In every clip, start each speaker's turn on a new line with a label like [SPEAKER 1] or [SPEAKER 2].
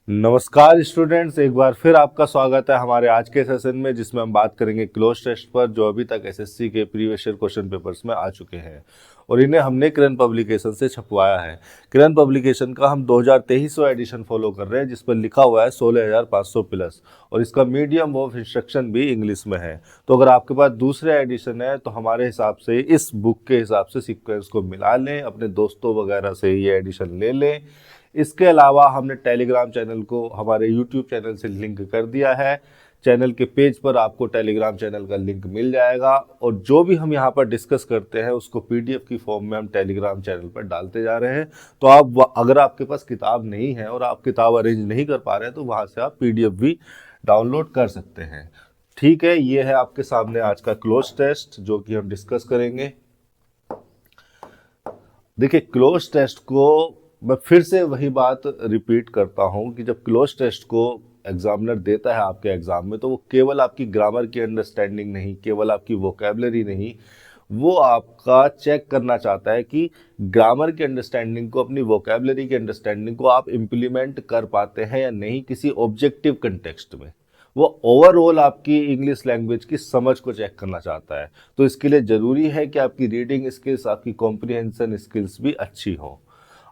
[SPEAKER 1] नमस्कार स्टूडेंट्स, एक बार फिर आपका स्वागत है हमारे आज के सेशन में, जिसमें हम बात करेंगे क्लोज टेस्ट पर जो अभी तक एसएससी के प्रीवियस ईयर क्वेश्चन पेपर्स में आ चुके हैं और इन्हें हमने किरण पब्लिकेशन से छपवाया है। किरण पब्लिकेशन का हम 2023वां एडिशन फॉलो कर रहे हैं, जिस पर लिखा हुआ है 16,500 प्लस और इसका मीडियम ऑफ इंस्ट्रक्शन भी इंग्लिश में है। तो अगर आपके पास दूसरा एडिशन है तो हमारे हिसाब से इस बुक के हिसाब से सीक्वेंस को मिला लें, अपने दोस्तों वगैरह से ये एडिशन ले लें। इसके अलावा हमने टेलीग्राम चैनल को हमारे यूट्यूब चैनल से लिंक कर दिया है। चैनल के पेज पर आपको टेलीग्राम चैनल का लिंक मिल जाएगा और जो भी हम यहाँ पर डिस्कस करते हैं उसको पीडीएफ की फॉर्म में हम टेलीग्राम चैनल पर डालते जा रहे हैं। तो आप अगर आपके पास किताब नहीं है और आप किताब अरेंज नहीं कर पा रहे हैं तो वहाँ से आप पीडीएफ भी डाउनलोड कर सकते हैं। ठीक है, ये है आपके सामने आज का क्लोज टेस्ट जो कि हम डिस्कस करेंगे। देखिए, क्लोज टेस्ट को मैं फिर से वही बात रिपीट करता हूं कि जब क्लोज टेस्ट को एग्जामिनर देता है आपके एग्जाम में तो वो केवल आपकी ग्रामर की अंडरस्टैंडिंग नहीं, केवल आपकी वोकैबुलरी नहीं, वो आपका चेक करना चाहता है कि ग्रामर की अंडरस्टैंडिंग को, अपनी वोकैबुलरी की अंडरस्टैंडिंग को आप इम्प्लीमेंट कर पाते हैं या नहीं किसी ऑब्जेक्टिव कंटेक्स्ट में। वो ओवरऑल आपकी इंग्लिश लैंग्वेज की समझ को चेक करना चाहता है। तो इसके लिए ज़रूरी है कि आपकी रीडिंग स्किल्स, आपकी कॉम्प्रिहेंशन स्किल्स भी अच्छी हो।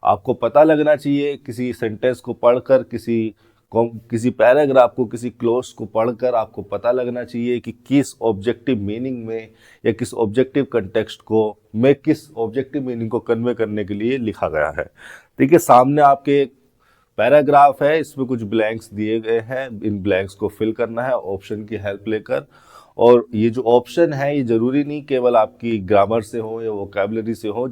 [SPEAKER 1] आपको पता लगना चाहिए किसी सेंटेंस को पढ़कर, किसी पैराग्राफ को, किसी क्लोज को पढ़कर आपको पता लगना चाहिए कि किस ऑब्जेक्टिव मीनिंग में या किस ऑब्जेक्टिव कंटेक्स्ट को में किस ऑब्जेक्टिव मीनिंग को कन्वे करने के लिए लिखा गया है। देखिए, सामने आपके एक पैराग्राफ है, इसमें कुछ ब्लैंक्स दिए गए हैं, इन ब्लैंक्स को फिल करना है ऑप्शन की हेल्प लेकर। और ये जो ऑप्शन है ये जरूरी नहीं केवल आपकी ग्रामर से हो या वोकैबुलरी से हो।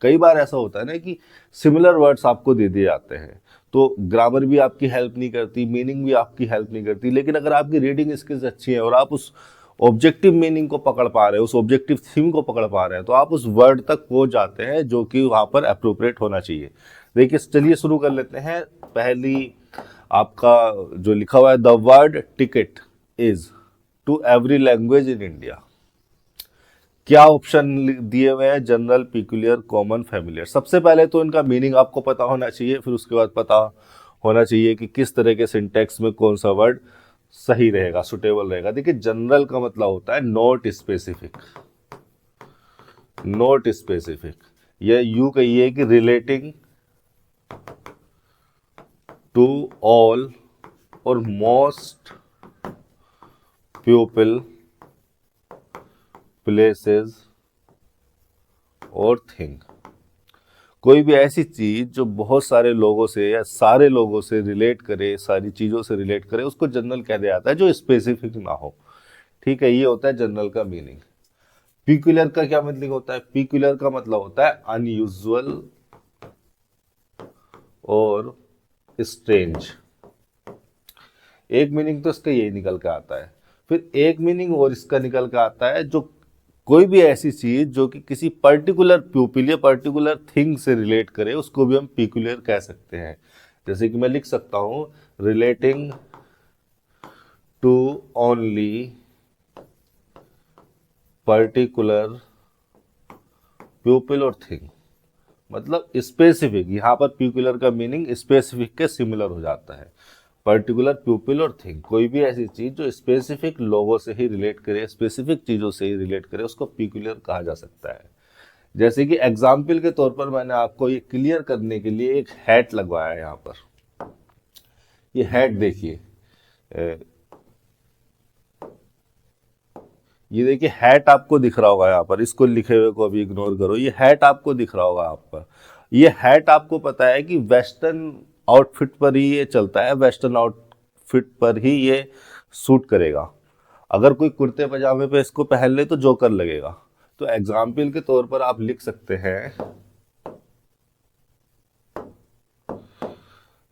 [SPEAKER 1] कई बार ऐसा होता है ना कि सिमिलर वर्ड्स आपको दे दिए जाते हैं तो ग्रामर भी आपकी हेल्प नहीं करती, मीनिंग भी आपकी हेल्प नहीं करती। लेकिन अगर आपकी रीडिंग स्किल्स अच्छी है और आप उस ऑब्जेक्टिव मीनिंग को पकड़ पा रहे हैं, उस ऑब्जेक्टिव थीम को पकड़ पा रहे हैं, तो आप उस वर्ड तक पहुंच जाते हैं जो कि वहां पर अप्रोप्रिएट होना चाहिए। देखिए, चलिए शुरू कर लेते हैं। पहली आपका जो लिखा हुआ है, the word ticket is to every language in India. क्या ऑप्शन दिए हुए हैं? General, peculiar, common, familiar. सबसे पहले तो इनका मीनिंग आपको पता होना चाहिए, फिर उसके बाद पता होना चाहिए कि किस तरह के सिंटेक्स में कौन सा वर्ड सही रहेगा, सुटेबल रहेगा। देखिए, जनरल का मतलब होता है नॉट स्पेसिफिक। नॉट स्पेसिफिक ये यूं कहिए कि रिलेटिंग टू ऑल और मोस्ट पीपल, प्लेसेस और थिंग। कोई भी ऐसी चीज जो बहुत सारे लोगों से या सारे लोगों से रिलेट करे, सारी चीजों से रिलेट करे, उसको जनरल कह दिया जाता है, जो स्पेसिफिक ना हो। ठीक है, ये होता है जनरल का मीनिंग। पीक्यूलर का क्या मीनिंग होता है? पीक्यूलर का मतलब होता है अनयूजुअल और स्ट्रेंज। एक मीनिंग तो इसका यही निकल के आता है। फिर एक मीनिंग और इसका निकल के आता है, जो कोई भी ऐसी चीज जो कि किसी पर्टिकुलर प्यूपिल या पर्टिकुलर थिंग से रिलेट करे, उसको भी हम पीक्यूलर कह सकते हैं। जैसे कि मैं लिख सकता हूं, relating to only particular pupil और थिंग। मतलब स्पेसिफिक, यहां पर पीक्यूलर का मीनिंग स्पेसिफिक के सिमिलर हो जाता है। पर्टिकुलर, प्यूपिल और थिंग, कोई भी ऐसी चीज जो स्पेसिफिक लोगों से ही रिलेट करे, स्पेसिफिक चीजों से ही रिलेट करे, उसको पीक्यूलर कहा जा सकता है। जैसे कि एग्जाम्पल के तौर पर मैंने आपको ये क्लियर करने के लिए एक हैट लगवाया है यहाँ पर। ये हैट देखिए, ये देखिए हैट आपको दिख रहा होगा यहाँ पर, इसको लिखे हुए को अभी इग्नोर करो। ये हैट आपको दिख रहा होगा आप पर। ये हैट आपको पता है कि वेस्टर्न आउटफिट पर ही ये चलता है, वेस्टर्न आउटफिट पर ही ये सूट करेगा। अगर कोई कुर्ते पजामे पे इसको पहन ले तो जोकर लगेगा। तो एग्जाम्पल के तौर पर आप लिख सकते हैं,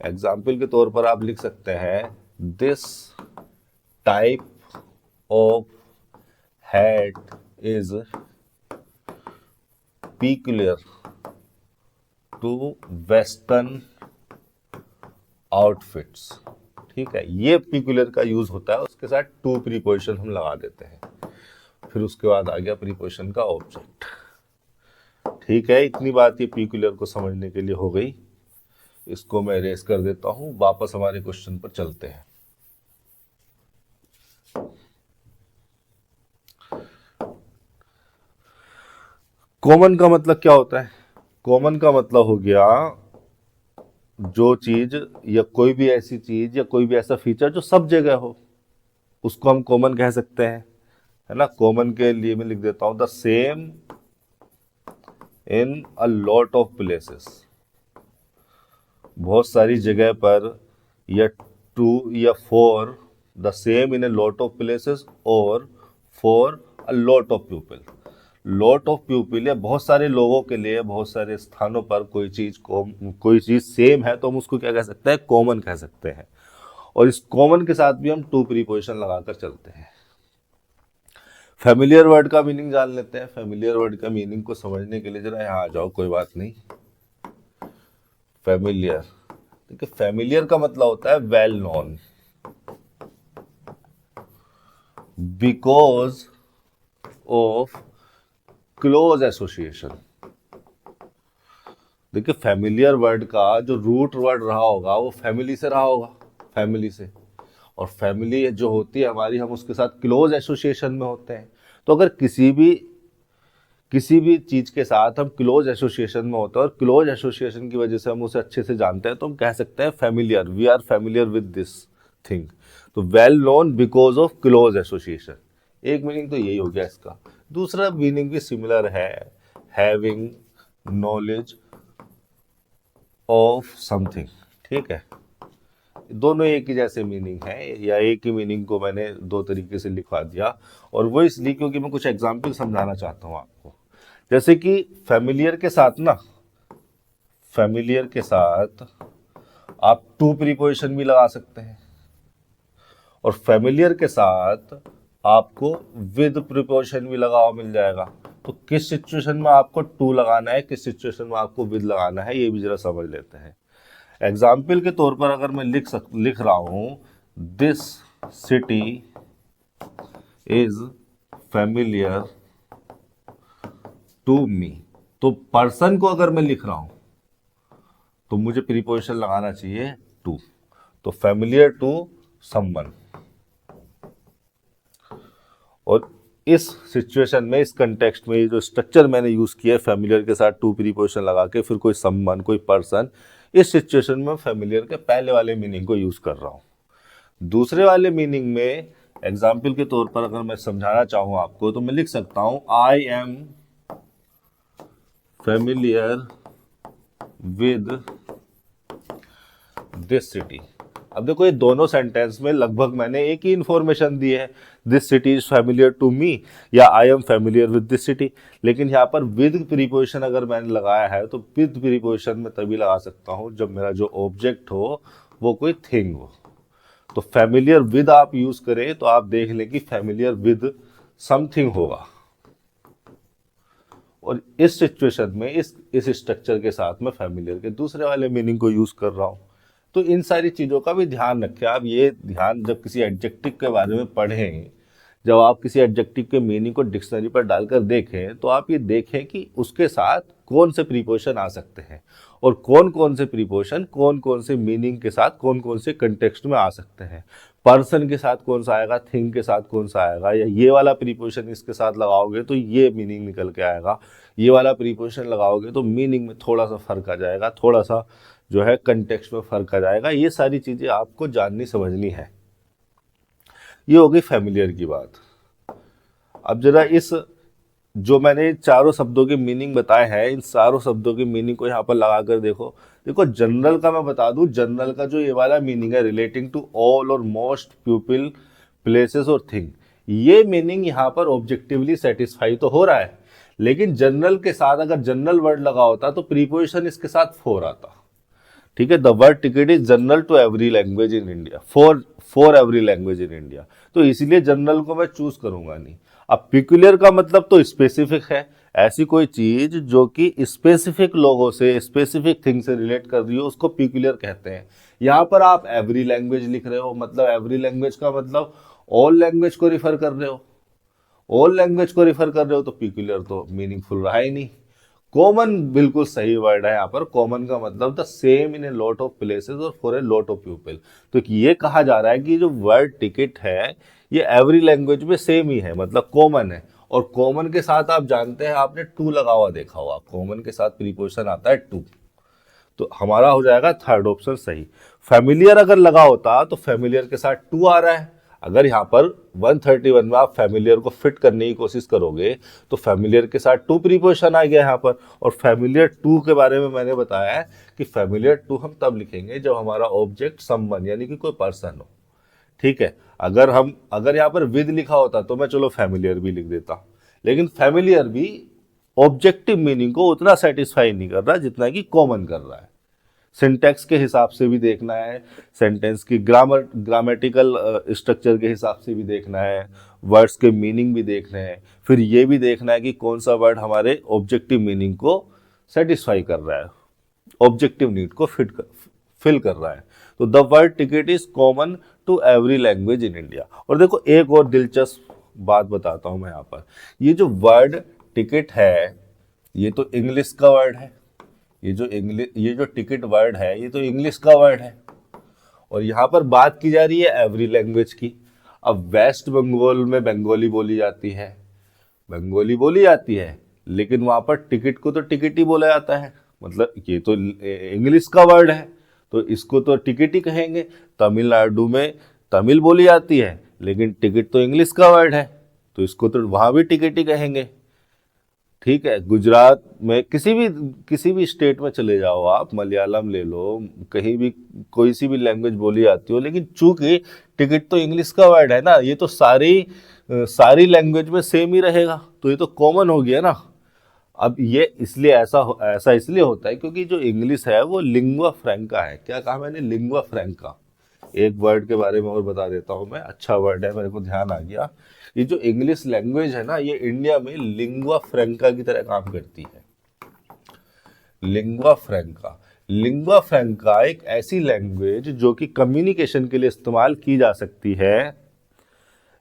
[SPEAKER 1] एग्जाम्पल के तौर पर आप लिख सकते हैं, this type of hat is peculiar to western outfits. ठीक है, ये peculiar का यूज होता है, उसके साथ टू प्रीपोजिशन हम लगा देते हैं, फिर उसके बाद आ गया प्रीपोजिशन का ऑब्जेक्ट। ठीक है, इतनी बात ये peculiar को समझने के लिए हो गई। इसको मैं इरेज कर देता हूं। वापस हमारे क्वेश्चन पर चलते हैं। कॉमन का मतलब क्या होता है? कॉमन का मतलब हो गया जो चीज या कोई भी ऐसी चीज या कोई भी ऐसा फीचर जो सब जगह हो, उसको हम कॉमन कह सकते हैं, है ना। कॉमन के लिए मैं लिख देता हूं the same in a lot of places. बहुत सारी जगह पर, या टू या for the same in a lot of places और for a lot of people. Lot of people या बहुत सारे लोगों के लिए बहुत सारे स्थानों पर कोई चीज सेम है तो हम उसको क्या कह सकते हैं? कॉमन कह सकते हैं। और इस कॉमन के साथ भी हम टू प्रीपोजिशन लगाकर चलते हैं। फेमिलियर वर्ड का मीनिंग जान लेते हैं। फेमिलियर वर्ड का मीनिंग को समझने के लिए जरा यहाँ आ जाओ, कोई बात नहीं। फेमिलियर, देखिए फेमिलियर का मतलब होता है well known, because of close association. देखिए फेमिलियर वर्ड का जो रूट वर्ड रहा होगा वो फैमिली से रहा होगा, फैमिली से। और फैमिली जो होती है हमारी, हम उसके साथ क्लोज एसोसिएशन में होते हैं। तो अगर किसी भी चीज के साथ हम क्लोज एसोसिएशन में होते हैं और क्लोज एसोसिएशन की वजह से हम उसे अच्छे से जानते हैं, तो हम कह सकते हैं familiar, we are familiar with this thing. तो well known because of close association, एक मीनिंग तो यही हो गया इसका। दूसरा मीनिंग भी सिमिलर है, हैविंग नॉलेज ऑफ समथिंग। ठीक है, दोनों एक ही जैसे मीनिंग है, या एक ही मीनिंग को मैंने दो तरीके से लिखवा दिया। और वो इसलिए क्योंकि मैं कुछ एग्जाम्पल समझाना चाहता हूँ आपको। जैसे कि फैमिलियर के साथ ना, फैमिलियर के साथ आप टू प्रीपोजिशन भी लगा सकते हैं, और फैमिलियर के साथ आपको विद प्रीपोजिशन भी लगा हुआ मिल जाएगा। तो किस सिचुएशन में आपको टू लगाना है, किस सिचुएशन में आपको विद लगाना है, ये भी जरा समझ लेते हैं। एग्जाम्पल के तौर पर अगर मैं लिख रहा हूं this city is familiar to me, तो पर्सन को अगर मैं लिख रहा हूं तो मुझे प्रीपोजिशन लगाना चाहिए टू। तो फैमिलियर टू समवन। और इस सिचुएशन में, इस कंटेक्स्ट में, ये जो स्ट्रक्चर मैंने यूज किया है फैमिलियर के साथ टू प्रीपोजिशन लगा के फिर कोई समवन, कोई पर्सन, इस सिचुएशन में फैमिलियर के पहले वाले मीनिंग को यूज कर रहा हूं। दूसरे वाले मीनिंग में एग्जाम्पल के तौर पर अगर मैं समझाना चाहूं आपको, तो मैं लिख सकता हूं आई am familiar with this city. अब देखो ये दोनों सेंटेंस में लगभग मैंने एक ही इंफॉर्मेशन दी है, this city is familiar to me या I am familiar with this city. लेकिन यहाँ पर विद प्रीपोजिशन अगर मैंने लगाया है तो विद प्रीपोजिशन में तभी लगा सकता हूँ जब मेरा जो ऑब्जेक्ट हो वो कोई थिंग हो। तो फैमिलियर विद आप यूज करें तो आप देख लें कि फैमिलियर विद समथिंग होगा। और इस सिचुएशन में, इस स्ट्रक्चर के साथ मैं फैमिलियर के दूसरे वाले मीनिंग को यूज कर रहा हूं। तो इन सारी चीजों का भी ध्यान रखें आप। ये ध्यान जब किसी एडजेक्टिव के बारे में पढ़ें, जब आप किसी एडजेक्टिव के मीनिंग को डिक्शनरी पर डालकर देखें, तो आप ये देखें कि उसके साथ कौन से प्रीपोजिशन आ सकते हैं और कौन कौन से प्रीपोजिशन कौन कौन से मीनिंग के साथ कौन कौन से कंटेक्स्ट में आ सकते हैं। पर्सन के साथ कौन सा आएगा, थिंग के साथ कौन सा आएगा, या ये वाला प्रीपोजिशन इसके साथ लगाओगे तो ये मीनिंग निकल के आएगा, ये वाला प्रीपोजिशन लगाओगे तो मीनिंग में थोड़ा सा फर्क आ जाएगा, थोड़ा सा जो है कंटेक्स्ट में फर्क आ जाएगा। ये सारी चीजें आपको जाननी समझनी है। ये हो गई फैमिलियर की बात। अब जरा इस जो मैंने चारों शब्दों के मीनिंग बताए हैं, इन चारों शब्दों के मीनिंग को यहाँ पर लगाकर देखो। देखो जनरल का मैं बता दूं, जनरल का जो ये वाला मीनिंग है रिलेटिंग टू ऑल और मोस्ट पीपल, प्लेसेस और थिंग, ये मीनिंग यहाँ पर ऑब्जेक्टिवली सेटिस्फाई तो हो रहा है। लेकिन जनरल के साथ अगर जनरल वर्ड लगा होता तो प्रीपोजिशन इसके साथ फॉर आता। ठीक है, the word ticket is general to every language in India, for every language in India, तो इसलिए जनरल को मैं चूज करूंगा नहीं। अब पिक्यूलियर का मतलब तो स्पेसिफिक है, ऐसी कोई चीज जो कि स्पेसिफिक लोगों से, स्पेसिफिक थिंग से रिलेट कर रही हो उसको पिक्यूलियर कहते हैं। यहाँ पर आप एवरी लैंग्वेज लिख रहे हो, मतलब एवरी लैंग्वेज का मतलब ऑल लैंग्वेज को रिफर कर रहे हो। ऑल लैंग्वेज को रिफर कर रहे हो तो पिक्यूलियर तो मीनिंगफुल रहा ही नहीं। कॉमन बिल्कुल सही वर्ड है यहाँ पर। कॉमन का मतलब the same in a lot of places और for a lot of people. तो ये कहा जा रहा है कि जो वर्ड टिकट है ये एवरी लैंग्वेज में सेम ही है, मतलब कॉमन है। और कॉमन के साथ आप जानते हैं, आपने टू लगा हुआ देखा होगा, कॉमन के साथ प्रीपोजिशन आता है टू। तो हमारा हो जाएगा थर्ड ऑप्शन सही। फैमिलियर अगर लगा होता तो फैमिलियर के साथ टू आ रहा है। अगर यहाँ पर 131 में आप फैमिलियर को फिट करने की कोशिश करोगे तो फैमिलियर के साथ टू प्रीपोजिशन आ गया यहाँ पर। और फैमिलियर टू के बारे में मैंने बताया है कि फैमिलियर टू हम तब लिखेंगे जब हमारा ऑब्जेक्ट समवन यानी कि कोई पर्सन हो। ठीक है, अगर यहाँ पर विद लिखा होता तो मैं चलो फैमिलियर भी लिख देता, लेकिन फैमिलियर भी ऑब्जेक्टिव मीनिंग को उतना सेटिस्फाई नहीं कर रहा जितना कि कॉमन कर रहा है। सिंटैक्स के हिसाब से भी देखना है, सेंटेंस की ग्रामेटिकल स्ट्रक्चर के हिसाब से भी देखना है, वर्ड्स के मीनिंग भी देखने हैं, फिर ये भी देखना है कि कौन सा वर्ड हमारे ऑब्जेक्टिव मीनिंग को सेटिस्फाई कर रहा है, ऑब्जेक्टिव नीड को फिल कर रहा है। तो the word ticket is common to every language in India. और देखो एक और दिलचस्प बात बताता हूं मैं यहाँ पर, ये जो वर्ड टिकट है ये तो इंग्लिश का वर्ड है, ये जो टिकट वर्ड है ये तो इंग्लिश का वर्ड है, और यहाँ पर बात की जा रही है एवरी लैंग्वेज की। अब वेस्ट बंगाल में बंगाली बोली जाती है, लेकिन वहां पर टिकट को तो टिकट ही बोला जाता है, मतलब ये तो इंग्लिश का वर्ड है तो इसको तो टिकट ही कहेंगे। तमिलनाडु में तमिल बोली जाती है लेकिन टिकट तो इंग्लिश का वर्ड है तो इसको तो वहां भी टिकट ही कहेंगे। ठीक है, गुजरात में किसी भी स्टेट में चले जाओ आप, मलयालम ले लो, कहीं भी कोई सी भी लैंग्वेज बोली जाती हो, लेकिन चूंकि टिकट तो इंग्लिश का वर्ड है ना, ये तो सारी लैंग्वेज में सेम ही रहेगा, तो ये तो कॉमन हो गया ना। अब ये इसलिए ऐसा इसलिए होता है क्योंकि जो इंग्लिश है वो लिंगुआ फ्रैंका है। क्या कहा मैंने? लिंगुआ फ्रैंका। एक वर्ड के बारे में और बता देता हूं मैं, अच्छा वर्ड है, मेरे को ध्यान आ गया। ये जो इंग्लिश लैंग्वेज है ना, ये इंडिया में लिंगुआ फ्रैंका की तरह काम करती है। लिंगुआ फ्रैंका एक ऐसी लैंग्वेज जो कि कम्युनिकेशन के लिए इस्तेमाल की जा सकती है।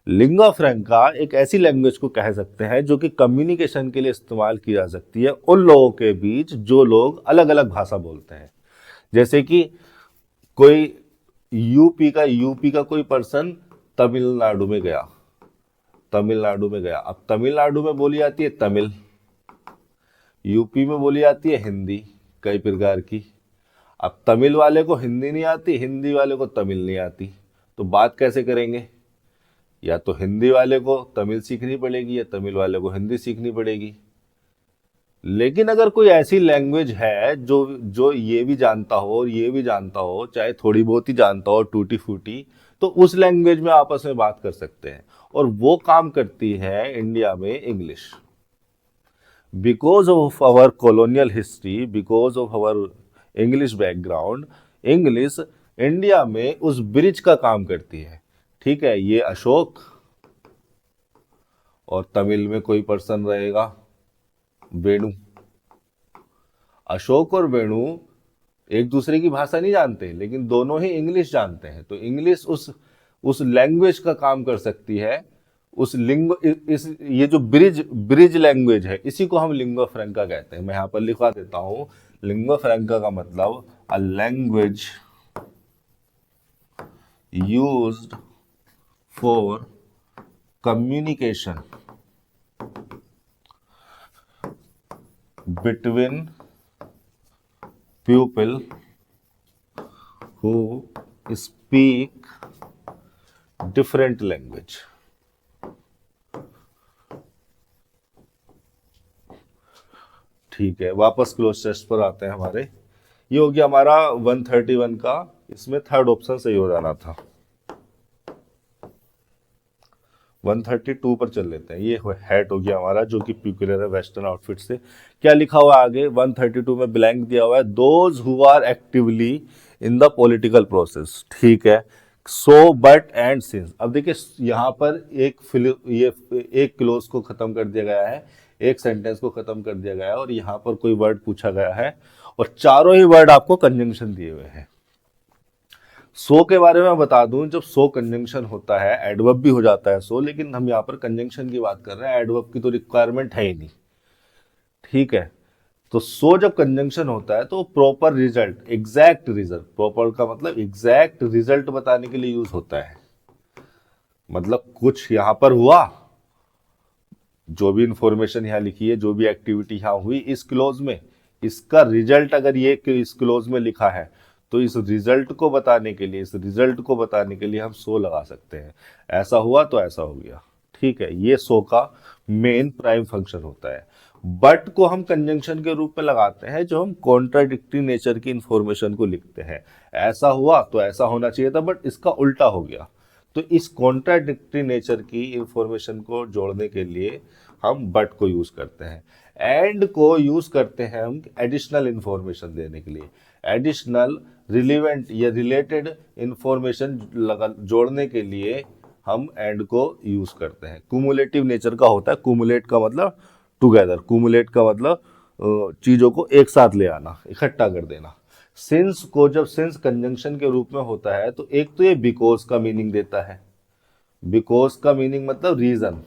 [SPEAKER 1] लिंगुआ फ्रैंका एक ऐसी लैंग्वेज को कह सकते हैं जो कि कम्युनिकेशन के लिए इस्तेमाल की जा सकती है उन लोगों के बीच जो लोग अलग अलग भाषा बोलते हैं। जैसे कि कोई यूपी का कोई पर्सन तमिलनाडु में गया, अब तमिलनाडु में बोली जाती है तमिल, यूपी में बोली जाती है हिंदी कई प्रकार की। अब तमिल वाले को हिंदी नहीं आती, हिंदी वाले को तमिल नहीं आती, तो बात कैसे करेंगे? या तो हिंदी वाले को तमिल सीखनी पड़ेगी या तमिल वाले को हिंदी सीखनी पड़ेगी। लेकिन अगर कोई ऐसी लैंग्वेज है जो ये भी जानता हो और ये भी जानता हो, चाहे थोड़ी बहुत ही जानता हो टूटी फूटी, तो उस लैंग्वेज में आपस में बात कर सकते हैं, और वो काम करती है इंडिया में English. Because of our colonial history, because of our English background, English India में उस ब्रिज का काम करती है। ठीक है, ये अशोक, और तमिल में कोई पर्सन रहेगा वेणु। अशोक और वेणु एक दूसरे की भाषा नहीं जानते, लेकिन दोनों ही इंग्लिश जानते हैं, तो इंग्लिश उस लैंग्वेज का काम कर सकती है। ये जो ब्रिज लैंग्वेज है, इसी को हम लिंगुआ फ्रैंका कहते हैं। मैं यहां पर लिखवा देता हूं, लिंगुआ फ्रैंका का मतलब a language used for communication between people who speak different language। ठीक है, वापस क्लोज टेस्ट पर आते हैं हमारे। ये हो गया हमारा 131 का, इसमें थर्ड ऑप्शन सही हो जाना था। 132 पर चल लेते हैं। ये हैट हो गया हमारा जो कि प्यूकुलर है वेस्टर्न आउटफिट से। क्या लिखा हुआ है आगे? 132 में ब्लैंक दिया हुआ है, those who are actively in the political process. ठीक है, सो बट एंड सिंस। अब देखिए यहाँ पर एक क्लोज को खत्म कर दिया गया है, एक सेंटेंस को खत्म कर दिया गया है, और यहाँ पर कोई वर्ड पूछा गया है, और चारों ही वर्ड आपको कंजंक्शन दिए हुए हैं। सो के बारे में बता दूं, जब सो कंजंक्शन होता है एडवर्ब भी हो जाता है सो, लेकिन हम यहाँ पर कंजंक्शन की बात कर रहे हैं, एडवर्ब की तो रिक्वायरमेंट है ही नहीं। ठीक है, तो सो जब कंजंक्शन होता है तो proper result, exact result, proper का मतलब एग्जैक्ट रिजल्ट बताने के लिए यूज होता है। मतलब कुछ यहां पर हुआ, जो भी इंफॉर्मेशन यहाँ लिखी है, जो भी एक्टिविटी यहाँ हुई इस क्लोज में, इसका रिजल्ट अगर ये इस क्लोज में लिखा है तो इस रिजल्ट को बताने के लिए, इस रिजल्ट को बताने के लिए हम सो लगा सकते हैं। ऐसा हुआ तो ऐसा हो गया, ठीक है। ये सो का मेन प्राइम फंक्शन होता है। बट को हम कंजंक्शन के रूप में लगाते हैं जो हम कॉन्ट्राडिक्टरी नेचर की इंफॉर्मेशन को लिखते हैं। ऐसा हुआ तो ऐसा होना चाहिए था बट इसका उल्टा हो गया, तो इस कॉन्ट्राडिक्टरी नेचर की इंफॉर्मेशन को जोड़ने के लिए हम बट को यूज करते हैं। एंड को यूज करते हैं हम एडिशनल इंफॉर्मेशन देने के लिए, एडिशनल रिलेवेंट या रिलेटेड इंफॉर्मेशन जोड़ने के लिए हम एंड को यूज करते हैं। कुमुलेटिव नेचर का होता है, कुमुलेट का मतलब टुगेदर, कुमुलेट का मतलब चीजों को एक साथ ले आना, इकट्ठा कर देना। सिंस को जब सिंस कंजंक्शन के रूप में होता है तो एक तो ये बिकॉज का मीनिंग देता है। बिकॉज का मीनिंग मतलब रीजन,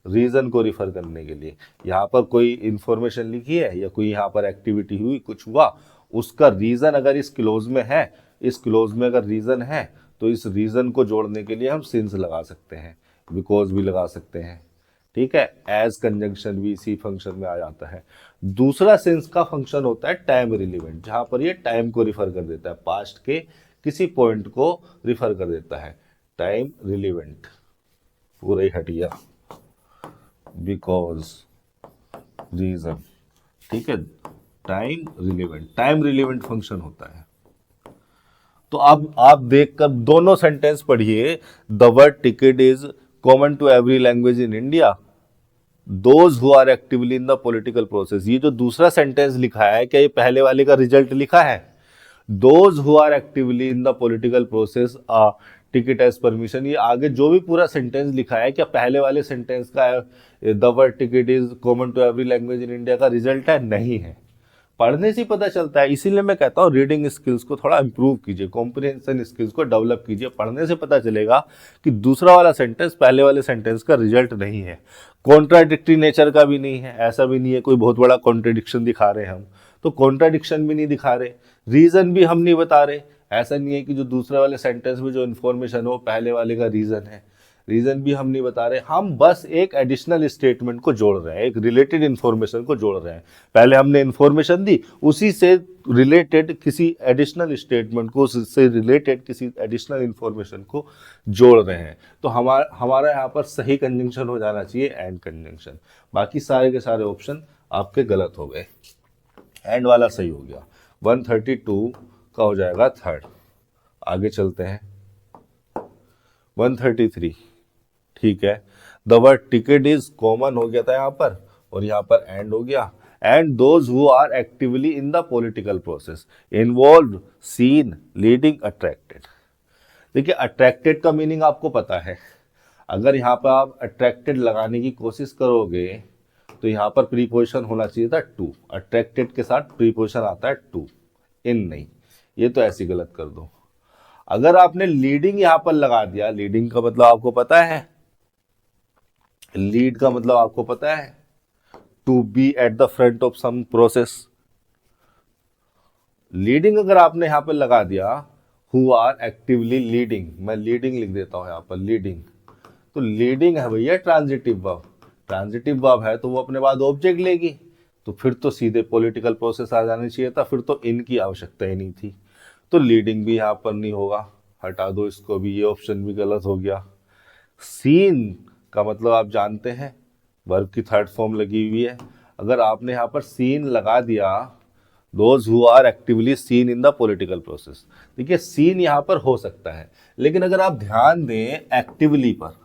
[SPEAKER 1] रीजन को रिफर करने के लिए। यहाँ पर कोई इंफॉर्मेशन लिखी है या कोई यहाँ पर एक्टिविटी हुई, कुछ हुआ, उसका रीजन अगर इस क्लोज में है, इस क्लोज में अगर रीजन है तो इस रीजन को जोड़ने के लिए हम सिंस लगा सकते हैं, बिकॉज भी लगा सकते हैं, ठीक है। एज कंजंक्शन भी इसी फंक्शन में आ जाता है। दूसरा सिंस का फंक्शन होता है टाइम रिलीवेंट, जहां पर ये टाइम को रिफर कर देता है, पास्ट के किसी पॉइंट को रिफर कर देता है। टाइम रिलीवेंट पूरा ही हट गया, बिकॉज, रीजन, ठीक है। Time relevant, time relevant function होता है। तो अब आप देखकर दोनों सेंटेंस पढ़िए। The word ticket is common to every language in India, those who are actively in the political process. ये जो दूसरा सेंटेंस लिखा है, क्या ये पहले वाले का रिजल्ट लिखा है? Those who are actively in the political process ticket as permission. ये आगे जो भी पूरा सेंटेंस लिखा है, क्या पहले वाले सेंटेंस का the word ticket is common to every language in India का रिजल्ट है? नहीं है। पढ़ने से पता चलता है। इसीलिए मैं कहता हूँ रीडिंग स्किल्स को थोड़ा इंप्रूव कीजिए, कॉम्प्रिहेंशन स्किल्स को डेवलप कीजिए। पढ़ने से पता चलेगा कि दूसरा वाला सेंटेंस पहले वाले सेंटेंस का रिजल्ट नहीं है, कॉन्ट्राडिक्टरी नेचर का भी नहीं है। ऐसा भी नहीं है कोई बहुत बड़ा कॉन्ट्रडिक्शन दिखा रहे हैं हम, तो कॉन्ट्राडिक्शन भी नहीं दिखा रहे, रीजन भी हम नहीं बता रहे। ऐसा नहीं है कि जो दूसरे वाले सेंटेंस में जो इन्फॉर्मेशन हो पहले वाले का रीजन है, रीजन भी हम नहीं बता रहे। हम बस एक एडिशनल स्टेटमेंट को जोड़ रहे हैं, एक रिलेटेड इन्फॉर्मेशन को जोड़ रहे हैं। पहले हमने इन्फॉर्मेशन दी, उसी से रिलेटेड किसी एडिशनल स्टेटमेंट को, उससे रिलेटेड किसी एडिशनल इन्फॉर्मेशन को जोड़ रहे हैं। तो हमारा यहाँ पर सही कंजंक्शन हो जाना चाहिए एंड कंजंक्शन। बाकी सारे के सारे ऑप्शन आपके गलत हो गए, एंड वाला सही हो गया। 132 का हो जाएगा थर्ड। आगे चलते हैं 133, ठीक है। The word ticket is common हो गया था यहाँ पर, और यहाँ पर एंड हो गया। And those who are actively in the political process involve, seen, leading, attracted. देखिए अट्रैक्टेड का मीनिंग आपको पता है। अगर यहाँ पर आप अट्रैक्टेड लगाने की कोशिश करोगे तो यहाँ पर प्रीपोजिशन होना चाहिए था टू। अट्रैक्टेड के साथ प्रीपोजिशन आता है टू, इन नहीं। ये तो ऐसी गलत कर दो। अगर आपने लीडिंग यहां पर लगा दिया, लीडिंग का मतलब आपको पता है, लीड का मतलब आपको पता है, to be at the front of some process. Leading अगर आपने यहां पर लगा दिया, हु आर एक्टिवली लीडिंग, मैं लीडिंग लिख देता हूं यहां पर, लीडिंग। तो लीडिंग है भैया ट्रांजिटिव वर्ब, ट्रांजिटिव वर्ब है तो वो अपने बाद ऑब्जेक्ट लेगी, तो फिर तो सीधे पॉलिटिकल प्रोसेस आ जानी चाहिए था, फिर तो इनकी आवश्यकता ही नहीं थी। तो लीडिंग भी यहाँ पर नहीं होगा, हटा दो इसको भी, ये ऑप्शन भी गलत हो गया। सीन का मतलब आप जानते हैं, वर्ब की थर्ड फॉर्म लगी हुई है। अगर आपने यहाँ पर सीन लगा दिया, those who are actively seen in the political process, देखिए सीन यहाँ पर हो सकता है, लेकिन अगर आप ध्यान दें एक्टिवली पर,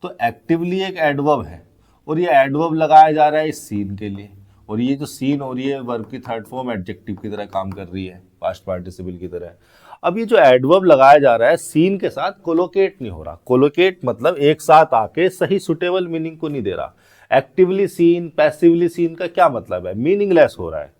[SPEAKER 1] तो एक्टिवली एक एडवर्ब है और ये एडवर्ब लगाया जा रहा है इस सीन के लिए, और ये जो सीन हो रही है वर्ब की थर्ड फॉर्म एडजेक्टिव की तरह काम कर रही है, पास्ट पार्टिसिपल की तरह। अब ये जो एडवर्ब लगाया जा रहा है सीन के साथ कोलोकेट नहीं हो रहा। कोलोकेट मतलब एक साथ आके सही सुटेबल मीनिंग को नहीं दे रहा। एक्टिवली सीन, पैसिवली सीन का क्या मतलब है? मीनिंगलेस हो रहा है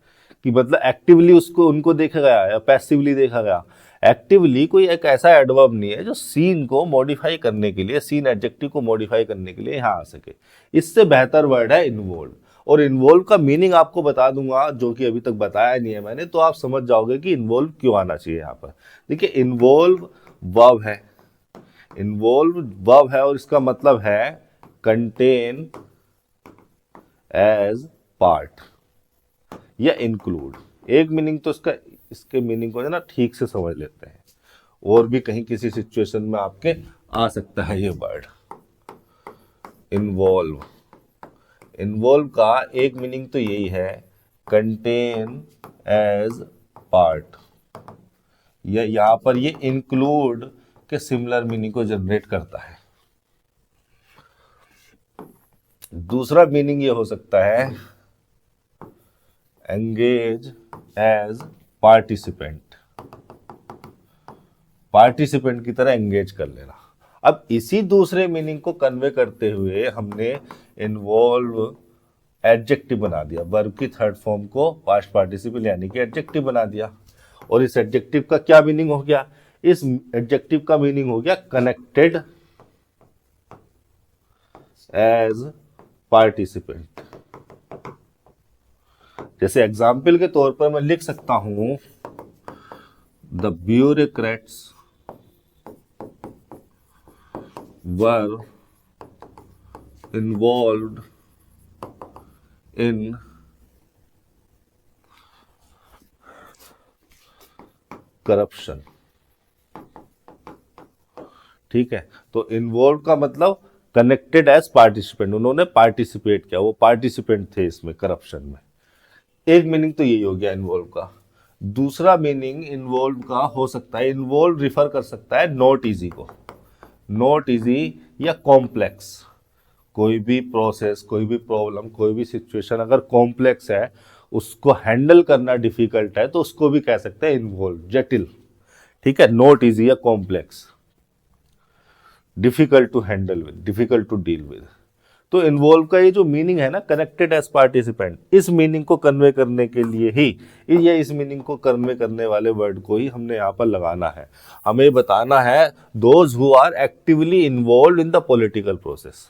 [SPEAKER 1] कि मतलब एक्टिवली उसको उनको देखा गया या पैसिवली देखा गया। एक्टिवली कोई एक ऐसा एडवर्ब नहीं है जो सीन को मॉडिफाई करने के लिए, सीन एडजेक्टिव को मॉडिफाई करने के लिए यहाँ आ सके। इससे बेहतर वर्ड है इन्वॉल्व, और इन्वॉल्व का मीनिंग आपको बता दूंगा, जो कि अभी तक बताया नहीं है मैंने, तो आप समझ जाओगे कि इन्वॉल्व क्यों आना चाहिए यहाँ पर। देखिए इन्वॉल्व वर्ब है, इन्वॉल्व वर्ब है और इसका मतलब है कंटेन एज पार्ट या इंक्लूड। एक मीनिंग तो इसका, इसके मीनिंग को ना ठीक से समझ लेते हैं, और भी कहीं किसी सिचुएशन में आपके आ सकता है ये वर्ड इन्वॉल्व। इन्वॉल्व का एक मीनिंग तो यही है कंटेन एज पार्ट, या यहां पर ये इंक्लूड के सिमिलर मीनिंग को जनरेट करता है। दूसरा मीनिंग ये हो सकता है एंगेज एज पार्टिसिपेंट, पार्टिसिपेंट की तरह एंगेज कर लेना। अब इसी दूसरे मीनिंग को कन्वे करते हुए हमने इन्वॉल्व एडजेक्टिव बना दिया, वर्ब की थर्ड फॉर्म को पास्ट पार्टिसिपल यानी कि एडजेक्टिव बना दिया। और इस एडजेक्टिव का क्या मीनिंग हो गया? इस एडजेक्टिव का मीनिंग हो गया कनेक्टेड एज पार्टिसिपेंट। जैसे एग्जाम्पल के तौर पर मैं लिख सकता हूं the bureaucrats were involved in corruption. ठीक है, तो इन्वॉल्व का मतलब कनेक्टेड एज पार्टिसिपेंट, उन्होंने पार्टिसिपेट किया, वो पार्टिसिपेंट थे इसमें करप्शन में। एक मीनिंग तो यही हो गया इन्वॉल्व का। दूसरा मीनिंग इन्वॉल्व का हो सकता है, इन्वॉल्व रिफर कर सकता है नॉट इजी को, नॉट इजी या कॉम्प्लेक्स। कोई भी प्रोसेस, कोई भी प्रॉब्लम, कोई भी सिचुएशन अगर कॉम्प्लेक्स है, उसको हैंडल करना डिफिकल्ट है, तो उसको भी कह सकते हैं इन्वॉल्व, जटिल। ठीक है, नॉट इजी या complex, difficult to handle with, difficult to deal with. तो इन्वॉल्व का ये जो मीनिंग है ना कनेक्टेड एज पार्टिसिपेंट, इस मीनिंग को कन्वे करने के लिए ही, या इस मीनिंग को कन्वे करने वाले वर्ड को ही हमने यहाँ पर लगाना है। हमें बताना है those who are actively involve in the political process.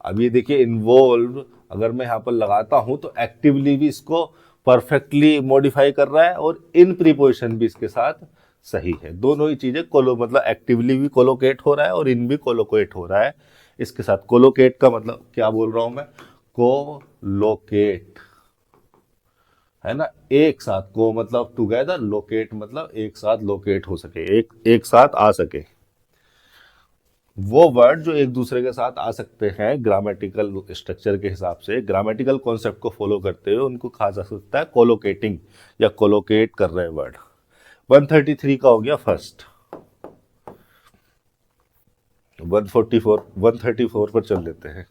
[SPEAKER 1] अब ये देखिए इन्वॉल्व अगर मैं यहाँ पर लगाता हूं तो एक्टिवली भी इसको परफेक्टली मॉडिफाई कर रहा है और इन प्रीपोजिशन भी इसके साथ सही है। दोनों ही चीजें कोलो, मतलब एक्टिवली भी कोलोकेट हो रहा है और इन भी कोलोकेट हो रहा है इसके साथ। कोलोकेट का मतलब क्या बोल रहा हूं मैं? कोलोकेट है ना, एक साथ। को मतलब टुगेदर, लोकेट मतलब एक साथ लोकेट हो सके, एक साथ आ सके। वो वर्ड जो एक दूसरे के साथ आ सकते हैं ग्रामेटिकल स्ट्रक्चर के हिसाब से, ग्रामेटिकल कॉन्सेप्ट को फॉलो करते हुए, उनको कहा जा सकता है कोलोकेटिंग या कोलोकेट कर रहे वर्ड। 133 का हो गया फर्स्ट। 134 पर चल लेते हैं।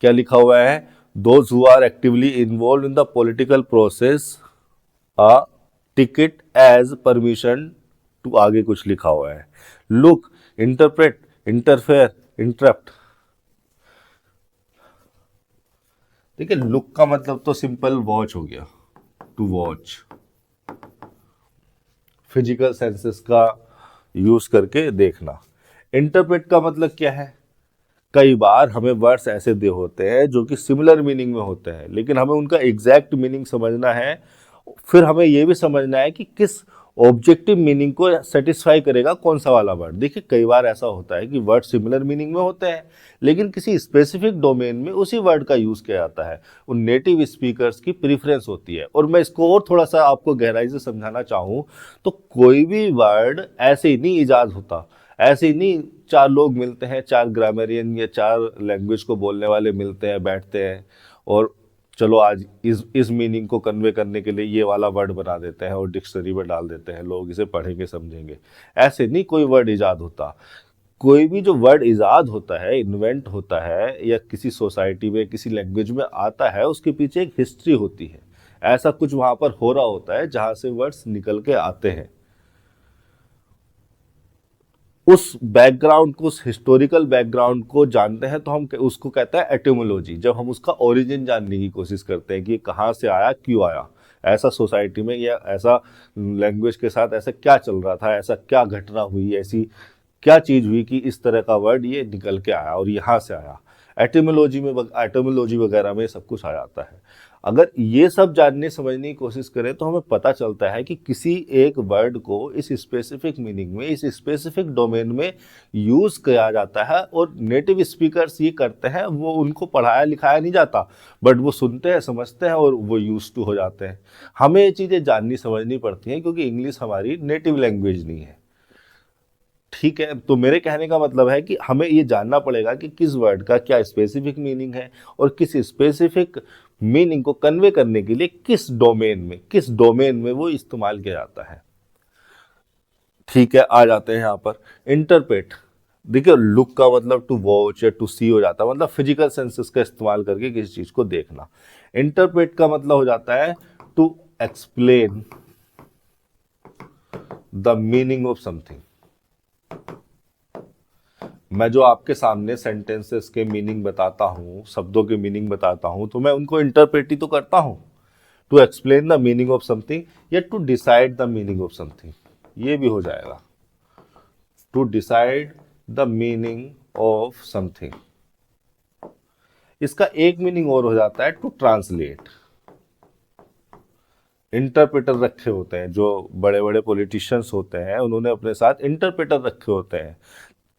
[SPEAKER 1] क्या लिखा हुआ है? Those who are actively involve in the political process a ticket as permission to, आगे कुछ लिखा हुआ है लुक, इंटरप्रेट, इंटरफेयर, इंटरप्ट। देखिए लुक का मतलब तो सिंपल वॉच हो गया, टू वॉच, फिजिकल सेंसेस का यूज करके देखना। इंटरप्रेट का मतलब क्या है? कई बार हमें वर्ड्स ऐसे दे होते हैं जो कि सिमिलर मीनिंग में होते हैं, लेकिन हमें उनका एग्जैक्ट मीनिंग समझना है। फिर हमें यह भी समझना है कि किस ऑब्जेक्टिव मीनिंग को सेटिस्फाई करेगा कौन सा वाला वर्ड। देखिए कई बार ऐसा होता है कि वर्ड सिमिलर मीनिंग में होते हैं, लेकिन किसी स्पेसिफिक डोमेन में उसी वर्ड का यूज किया जाता है, उन नेटिव स्पीकर्स की प्रीफरेंस होती है। और मैं इसको और थोड़ा सा आपको गहराई से समझाना चाहूँ तो कोई भी वर्ड ऐसे ही नहीं इजाद होता, ऐसे ही नहीं चार लोग मिलते हैं, चार ग्रामरियन या चार लैंग्वेज को बोलने वाले मिलते हैं, बैठते हैं और चलो आज इस मीनिंग को कन्वे करने के लिए ये वाला वर्ड बना देते हैं और डिक्शनरी में डाल देते हैं, लोग इसे पढ़ेंगे समझेंगे। ऐसे नहीं कोई वर्ड इजाद होता। कोई भी जो वर्ड इजाद होता है, इन्वेंट होता है, या किसी सोसाइटी में किसी लैंग्वेज में आता है, उसके पीछे एक हिस्ट्री होती है। ऐसा कुछ वहां पर हो रहा होता है जहां से वर्ड्स निकल के आते हैं। उस बैकग्राउंड को, उस हिस्टोरिकल बैकग्राउंड को जानते हैं तो हम उसको कहते हैं एटिमोलॉजी। जब हम उसका ओरिजिन जानने की कोशिश करते हैं कि ये कहाँ से आया, क्यों आया, ऐसा सोसाइटी में या ऐसा लैंग्वेज के साथ ऐसा क्या चल रहा था, ऐसा क्या घटना हुई, ऐसी क्या चीज़ हुई कि इस तरह का वर्ड ये निकल के आया और यहाँ से आया। एटिमोलॉजी वगैरह में सब कुछ आ जाता है। अगर ये सब जानने समझने की कोशिश करें तो हमें पता चलता है कि किसी एक वर्ड को इस स्पेसिफिक मीनिंग में, इस स्पेसिफिक डोमेन में यूज किया जाता है, और नेटिव स्पीकर्स ये करते हैं, वो उनको पढ़ाया लिखाया नहीं जाता, बट वो सुनते हैं, समझते हैं और वो यूज टू हो जाते हैं। हमें ये चीज़ें जाननी समझनी पड़ती हैं क्योंकि इंग्लिश हमारी नेटिव लैंग्वेज नहीं है। ठीक है, तो मेरे कहने का मतलब है कि हमें ये जानना पड़ेगा कि किस वर्ड का क्या स्पेसिफिक मीनिंग है और किस स्पेसिफिक मीनिंग को कन्वे करने के लिए किस डोमेन में वो इस्तेमाल किया जाता है। ठीक है, आ जाते हैं यहाँ पर इंटरप्रेट। देखिए, लुक का मतलब टू वॉच या टू सी हो जाता है, मतलब फिजिकल सेंसेस का इस्तेमाल करके किसी चीज को देखना। इंटरप्रेट का मतलब हो जाता है to explain the meaning of something. मैं जो आपके सामने सेंटेंसेस के मीनिंग बताता हूँ, शब्दों के मीनिंग बताता हूँ, तो मैं उनको इंटरप्रेट ही तो करता हूँ। To explain the meaning of something या to decide the meaning of something, ये भी हो जाएगा। To decide the meaning of something. इसका एक मीनिंग और हो जाता है टू ट्रांसलेट। इंटरप्रेटर रखे होते हैं, जो बड़े बड़े पॉलिटिशियंस होते हैं, उन्होंने अपने साथ इंटरप्रेटर रखे होते हैं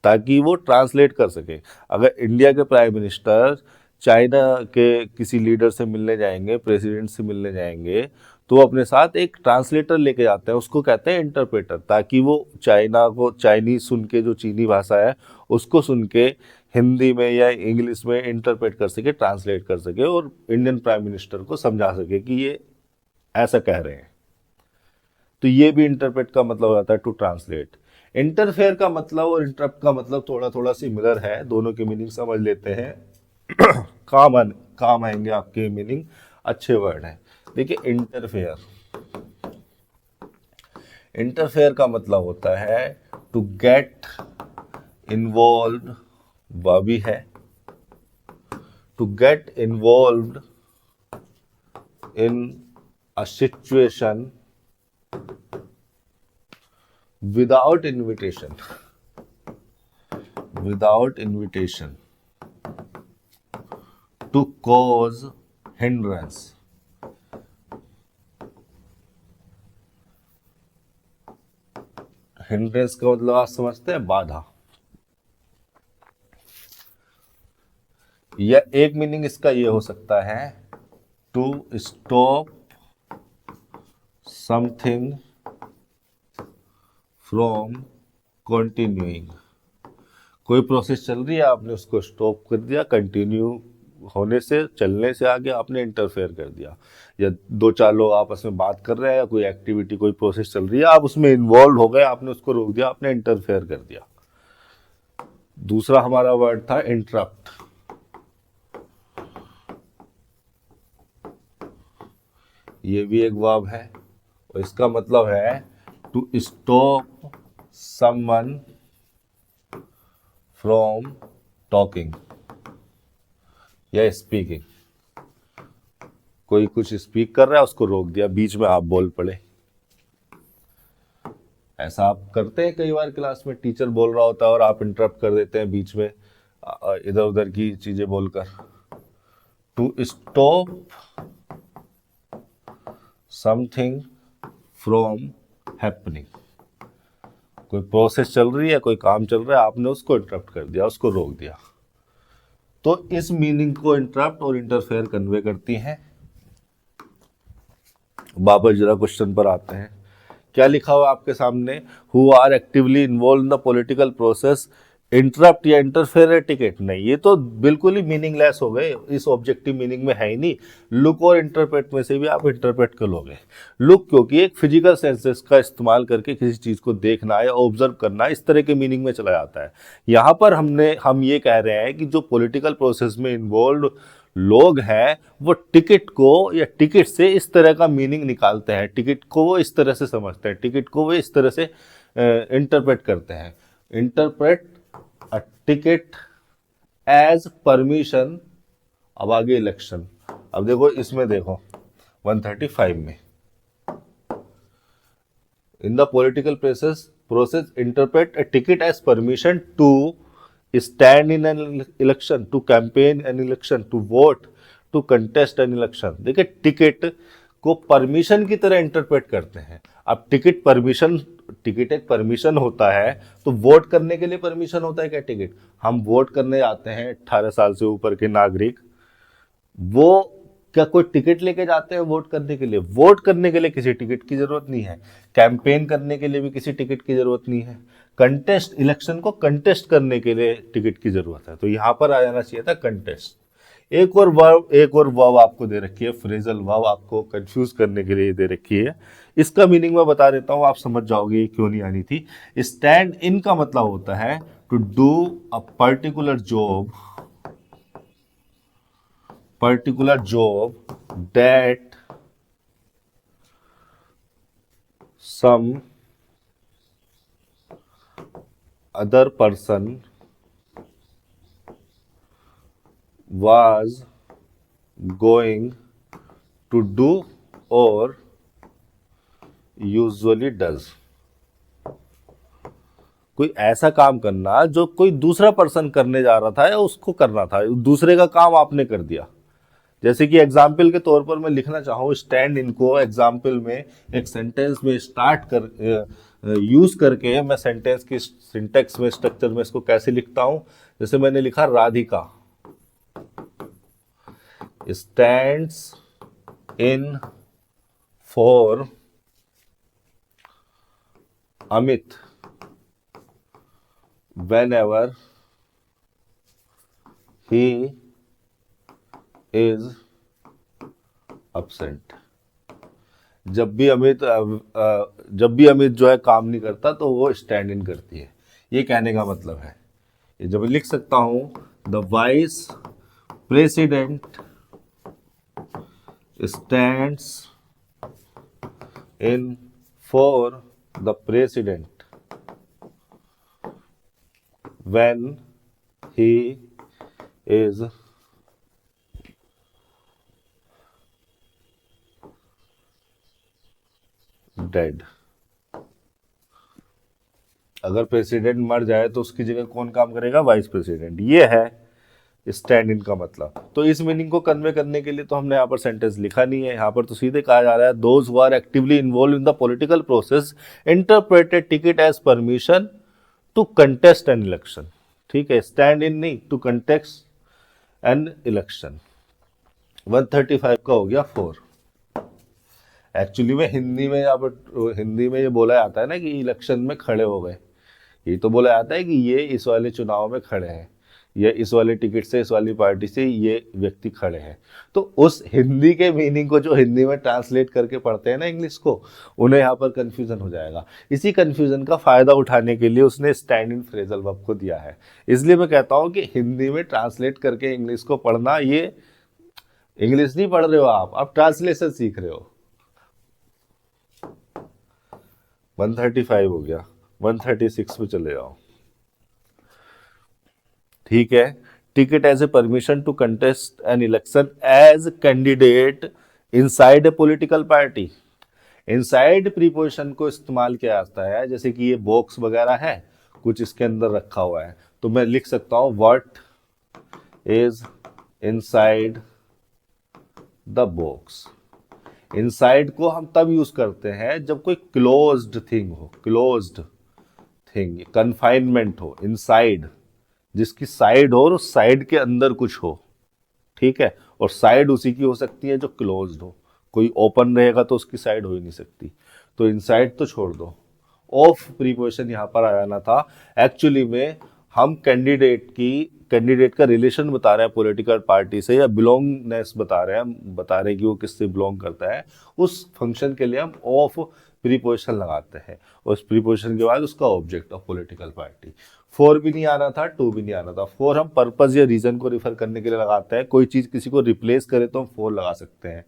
[SPEAKER 1] ताकि वो ट्रांसलेट कर सके। अगर इंडिया के प्राइम मिनिस्टर चाइना के किसी लीडर से मिलने जाएंगे, प्रेसिडेंट से मिलने जाएंगे, तो वो अपने साथ एक ट्रांसलेटर लेके जाते हैं, उसको कहते हैं इंटरप्रेटर, ताकि वो चाइना को चाइनीज सुन के, जो चीनी भाषा है उसको सुन के हिंदी में या इंग्लिश में इंटरप्रेट कर सके, ट्रांसलेट कर सके और इंडियन प्राइम मिनिस्टर को समझा सके कि ये ऐसा कह रहे हैं। तो ये भी इंटरप्रेट का मतलब हो जाता है टू ट्रांसलेट। इंटरफेयर का मतलब और इंटरप्ट का मतलब थोड़ा थोड़ा सिमिलर है, दोनों की मीनिंग समझ लेते हैं। काम आएंगे आपके मीनिंग, अच्छे वर्ड है। देखिए, इंटरफेयर का मतलब होता है टू गेट इन्वॉल्व, वह भी है, to get involve in a situation without invitation, to cause hindrance। Hindrance का मतलब आप समझते हैं, बाधा। या एक मीनिंग इसका ये हो सकता है to stop something from continuing. कोई प्रोसेस चल रही है, आपने उसको स्टॉप कर दिया, कंटिन्यू होने से, चलने से आगे आपने इंटरफेयर कर दिया। या दो चार लोग आपस में बात कर रहे हैं, या कोई एक्टिविटी, कोई प्रोसेस चल रही है, आप उसमें इन्वॉल्व हो गए, आपने उसको रोक दिया, आपने इंटरफेयर कर दिया। दूसरा हमारा वर्ड था इंटरप्ट। ये भी एक वर्ब है और इसका मतलब है to stop someone from talking या स्पीकिंग। कोई कुछ स्पीक कर रहा है, उसको रोक दिया, बीच में आप बोल पड़े। ऐसा आप करते हैं कई बार, क्लास में टीचर बोल रहा होता है और आप इंटरप्ट कर देते हैं बीच में इधर उधर की चीजें बोलकर। To stop something from happening. कोई प्रोसेस चल रही है, कोई काम चल रहा है, आपने उसको इंटरप्ट कर दिया, उसको रोक दिया। तो इस मीनिंग को इंटरप्ट और इंटरफेयर कन्वे करती हैं। वापस जरा क्वेश्चन पर आते हैं। क्या लिखा हुआ आपके सामने? Who are actively involve in the political process interrupt या इंटरफेयर है टिकट। नहीं, ये तो बिल्कुल ही मीनिंगलेस हो गए, इस ऑब्जेक्टिव मीनिंग में है ही नहीं। लुक और इंटरप्रेट में से भी आप इंटरप्रेट कर लोगे। लुक क्योंकि एक फिजिकल सेंसेस का इस्तेमाल करके किसी चीज को देखना या ऑब्जर्व करना, इस तरह के मीनिंग में चला जाता है। यहाँ पर हम ये कह रहे हैं कि जो पॉलिटिकल प्रोसेस में इन्वॉल्व लोग हैं वो टिकट को या टिकट से इस तरह का मीनिंग निकालते हैं, टिकट को वो इस तरह से समझते हैं, टिकट को वो इस तरह से इंटरप्रेट करते हैं। Interpret a ticket as permission. अब आगे इलेक्शन। अब देखो, इसमें देखो 135 में, in the political process interpret a ticket as permission to stand in an election, to campaign an election, to vote, to contest an election। देखिए टिकट को permission की तरह इंटरप्रेट करते हैं। अब टिकट एक परमिशन होता है, तो वोट करने के लिए परमिशन होता है क्या टिकट? हम वोट करने आते हैं 18 साल से ऊपर के नागरिक, वो क्या कोई टिकट लेके जाते हैं वोट करने के लिए? वोट करने के लिए किसी टिकट की जरूरत नहीं है, कैंपेन करने के लिए भी किसी टिकट की जरूरत नहीं है, कंटेस्ट इलेक्शन को कंटेस्ट करने के लिए टिकट की जरूरत है। तो यहां पर आ जाना चाहिए था कंटेस्ट। एक और वर्ब आपको दे रखी है, फ्रेजल वर्ब आपको कंफ्यूज करने के लिए दे रखी है। इसका मीनिंग मैं बता देता हूं, आप समझ जाओगे क्यों नहीं आनी थी। स्टैंड इन का मतलब होता है to do a particular job that some other person was going to do or usually does। कोई ऐसा काम करना जो कोई दूसरा पर्सन करने जा रहा था या उसको करना था, दूसरे का काम आपने कर दिया। जैसे कि एग्जाम्पल के तौर पर मैं लिखना चाहूँ स्टैंड इनको एग्जाम्पल में एक सेंटेंस में स्टार्ट कर यूज करके मैं सेंटेंस की सिंटेक्स में स्ट्रक्चर में इसको कैसे लिखता हूं। जैसे मैंने लिखा Radhika stands in for Amit whenever he is absent। जब भी अमित जो है काम नहीं करता तो वो स्टैंड इन करती है, ये कहने का मतलब है। ये जब लिख सकता हूं the vice president stands in for the president when he is dead। अगर प्रेसिडेंट मर जाए तो उसकी जगह कौन काम करेगा? Vice president. ये है स्टैंड इन का मतलब। तो इस मीनिंग को कन्वे करने के लिए तो हमने यहाँ पर सेंटेंस लिखा नहीं है, यहाँ पर तो सीधे कहा जा रहा है those who are actively involve in the political process interpreted ticket as permission to contest an election. ठीक है, स्टैंड इन नहीं, टू कंटेस्ट एन इलेक्शन। 135 का हो गया 4। एक्चुअली में हिंदी में ये बोला जाता है ना कि इलेक्शन में खड़े हो गए। ये तो बोला जाता है कि ये इस वाले चुनाव में खड़े हैं, ये इस वाले टिकट से इस वाली पार्टी से ये व्यक्ति खड़े हैं। तो उस हिंदी के मीनिंग को जो हिंदी में ट्रांसलेट करके पढ़ते हैं ना इंग्लिश को, उन्हें यहाँ पर कंफ्यूजन हो जाएगा। इसी कंफ्यूजन का फायदा उठाने के लिए उसने स्टैंड इन फ्रेजल वर्ब को दिया है। इसलिए मैं कहता हूँ कि हिंदी में ट्रांसलेट करके इंग्लिश को पढ़ना, ये इंग्लिश नहीं पढ़ रहे हो आप ट्रांसलेशन सीख रहे हो। 135 हो गया, 136 पे चले जाओ। ठीक है, ticket as a permission to contest an election as candidate inside a political party. Inside preposition को इस्तेमाल किया जाता है, जैसे कि ये बॉक्स वगैरह है, कुछ इसके अंदर रखा हुआ है, तो मैं लिख सकता हूं what is inside the box. Inside को हम तब यूज करते हैं जब कोई क्लोज्ड थिंग हो, क्लोज्ड थिंग, कन्फाइनमेंट हो, इनसाइड जिसकी साइड हो और उस साइड के अंदर कुछ हो। ठीक है, और साइड उसी की हो सकती है जो क्लोज्ड हो, कोई ओपन रहेगा तो उसकी साइड हो ही नहीं सकती। तो इनसाइड तो छोड़ दो, ऑफ प्रीपोजिशन यहां पर आ जाना था। एक्चुअली में हम कैंडिडेट का रिलेशन बता रहे हैं पॉलिटिकल पार्टी से, या बिलोंगनेस बता रहे हैं कि वो किससे बिलोंग करता है। उस फंक्शन के लिए हम ऑफ प्रीपोजिशन लगाते हैं, और उस प्रीपोजिशन के बाद उसका ऑब्जेक्ट ऑफ पॉलिटिकल पार्टी। 4 भी नहीं आना था, 2 भी नहीं आना था। 4 हम पर्पस या रीजन को रिफर करने के लिए लगाते हैं, कोई चीज किसी को रिप्लेस करे तो हम 4 लगा सकते हैं।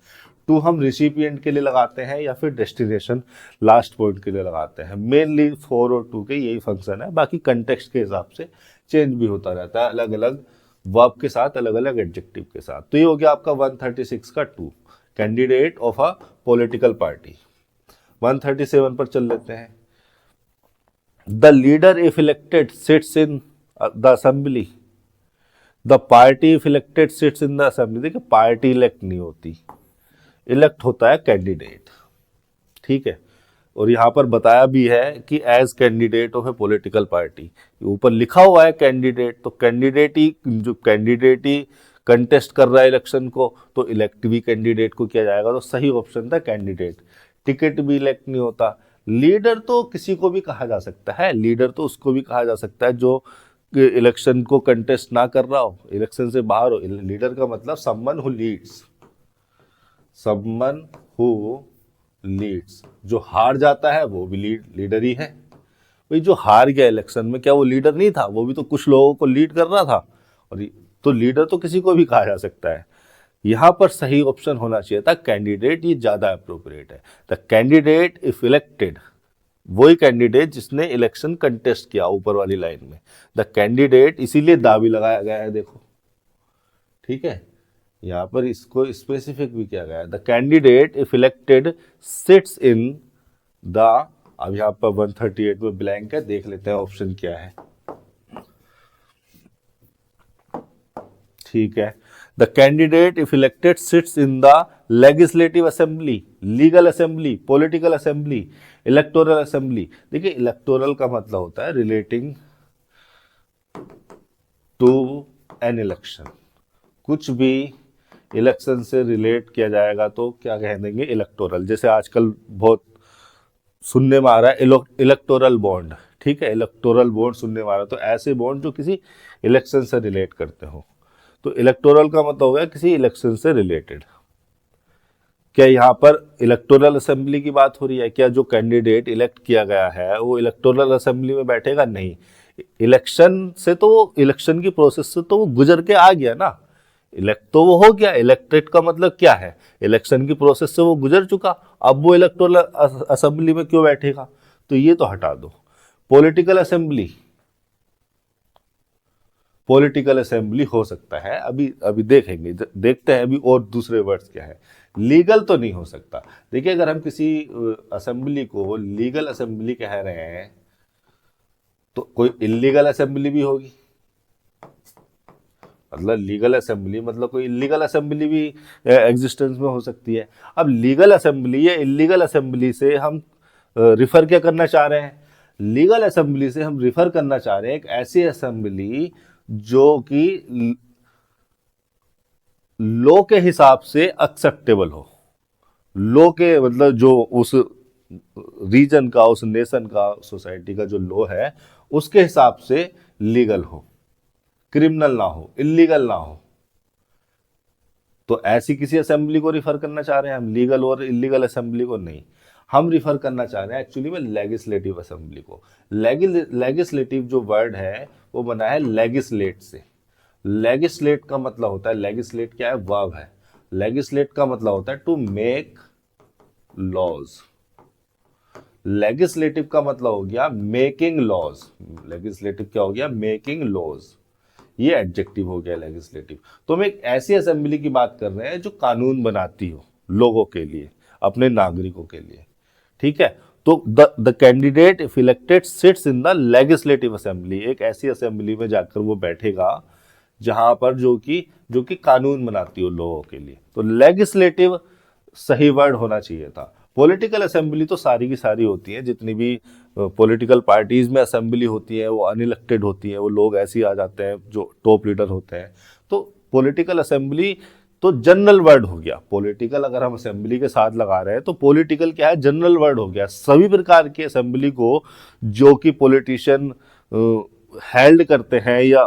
[SPEAKER 1] 2 हम रिसिपिएंट के लिए लगाते हैं या फिर डेस्टिनेशन लास्ट पॉइंट के लिए लगाते हैं। मेनली 4 और 2 के यही फंक्शन है, बाकी कंटेक्स्ट के हिसाब से चेंज भी होता रहता है, अलग अलग वर्ब के साथ, अलग अलग एडजेक्टिव के साथ। तो ये हो गया आपका 136 का 2, candidate of a political party. 137 पर चल लेते हैं। The leader if elected sits in the assembly, the party if elected sits in the assembly. देखिए पार्टी इलेक्ट नहीं होती, इलेक्ट होता है कैंडिडेट, ठीक है। और यहाँ पर बताया भी है कि as candidate of a political party, ऊपर लिखा हुआ है कैंडिडेट, तो कैंडिडेट ही कंटेस्ट कर रहा है इलेक्शन को, तो इलेक्ट भी कैंडिडेट को किया जाएगा, तो सही ऑप्शन था कैंडिडेट। टिकट भी इलेक्ट नहीं होता। लीडर तो किसी को भी कहा जा सकता है, लीडर तो उसको भी कहा जा सकता है जो इलेक्शन को कंटेस्ट ना कर रहा हो, इलेक्शन से बाहर हो। लीडर का मतलब someone who Leeds, someone who Leeds. जो हार जाता है वो भी लीडर ही है। भाई जो हार गया इलेक्शन में, क्या वो लीडर नहीं था? वो भी तो कुछ लोगों को लीड कर रहा था। और तो लीडर तो किसी को भी कहा जा सकता है। यहां पर सही ऑप्शन होना चाहिए था कैंडिडेट, ये ज्यादा अप्रोप्रिएट है। द कैंडिडेट इफ इलेक्टेड, वही कैंडिडेट जिसने इलेक्शन कंटेस्ट किया, ऊपर वाली लाइन में द कैंडिडेट, इसीलिए दावी लगाया गया है, देखो, ठीक है। यहां पर इसको स्पेसिफिक भी किया गया है, the candidate if elected sits in the, अब यहां पर 138 में ब्लैंक है, देख लेते हैं ऑप्शन क्या है, ठीक है। The candidate if elected sits in the legislative assembly, legal assembly, political assembly, electoral assembly. देखिए इलेक्टोरल का मतलब होता है रिलेटिंग टू एन इलेक्शन, कुछ भी इलेक्शन से रिलेट किया जाएगा तो क्या कह देंगे, इलेक्टोरल। जैसे आजकल बहुत सुनने में आ रहा है इलेक्टोरल बॉन्ड, ठीक है, इलेक्टोरल बॉन्ड सुनने में आ रहा है, तो ऐसे बॉन्ड जो किसी इलेक्शन से रिलेट करते हो, तो इलेक्टोरल का मतलब हो गया किसी इलेक्शन से रिलेटेड। क्या यहाँ पर इलेक्टोरल असेंबली की बात हो रही है? क्या जो कैंडिडेट इलेक्ट किया गया है वो इलेक्टोरल असेंबली में बैठेगा? नहीं। इलेक्शन से तो वो, इलेक्शन की प्रोसेस से तो वो गुजर के आ गया ना, इलेक्ट तो वो हो गया। इलेक्टेड का मतलब क्या है? इलेक्शन की प्रोसेस से वो गुजर चुका, अब वो इलेक्टोरल असेंबली में क्यों बैठेगा? तो ये तो हटा दो। पॉलिटिकल असेंबली, पॉलिटिकल असेंबली हो सकता है, अभी अभी देखेंगे, देखते हैं अभी और दूसरे वर्ड्स क्या है। लीगल तो नहीं हो सकता। देखिए अगर हम किसी असेंबली को लीगल असेंबली कह रहे हैं तो कोई इलीगल असेंबली भी होगी, मतलब लीगल असेंबली मतलब कोई इलीगल असेंबली भी एग्जिस्टेंस में हो सकती है। अब लीगल असेंबली या इलीगल असेंबली से हम रिफर क्या करना चाह रहे हैं? लीगल असेंबली से हम रिफर करना चाह रहे हैं एक ऐसी असेंबली जो कि लॉ के हिसाब से एक्सेप्टेबल हो। लॉ के मतलब जो उस रीजन का, उस नेशन का, सोसाइटी का जो लॉ है उसके हिसाब से लीगल हो, क्रिमिनल ना हो, इलीगल ना हो। तो ऐसी किसी असेंबली को रिफर करना चाह रहे हैं हम, लीगल और इलीगल असेंबली को नहीं। हम रिफर करना चाह रहे हैं एक्चुअली में लेजिस्लेटिव असेंबली को। लेजिस्लेटिव जो वर्ड है वो बना है लेजिस्लेट से। लेजिस्लेट का मतलब होता है, लेजिस्लेट क्या है? वर्ब है। लेजिस्लेट का मतलब होता है टू मेक लॉज। लेजिस्लेटिव का मतलब हो गया मेकिंग लॉज। लेजिस्लेटिव क्या हो गया? Making laws. ये एडजेक्टिव हो गया लेजिस्लेटिव। तो हम एक ऐसी असेंबली की बात कर रहे हैं जो कानून बनाती हो लोगों के लिए, अपने नागरिकों के लिए, ठीक है। तो the candidate if elected sits in the legislative assembly, एक ऐसी असेंबली में जाकर वो बैठेगा जहां पर जो कि कानून बनाती हो लोगों के लिए। तो लेजिस्लेटिव सही वर्ड होना चाहिए था। पॉलिटिकल असेंबली तो सारी की सारी होती है, जितनी भी पॉलिटिकल पार्टीज में असेंबली होती है वो अनइलेक्टेड होती है, वो लोग ऐसे ही आ जाते हैं जो टॉप लीडर होते हैं। तो पॉलिटिकल असेंबली तो जनरल वर्ड हो गया। पॉलिटिकल अगर हम असेंबली के साथ लगा रहे हैं तो पॉलिटिकल क्या है? जनरल वर्ड हो गया। सभी प्रकार की असेंबली को जो कि पॉलिटिशियन हेल्ड करते हैं या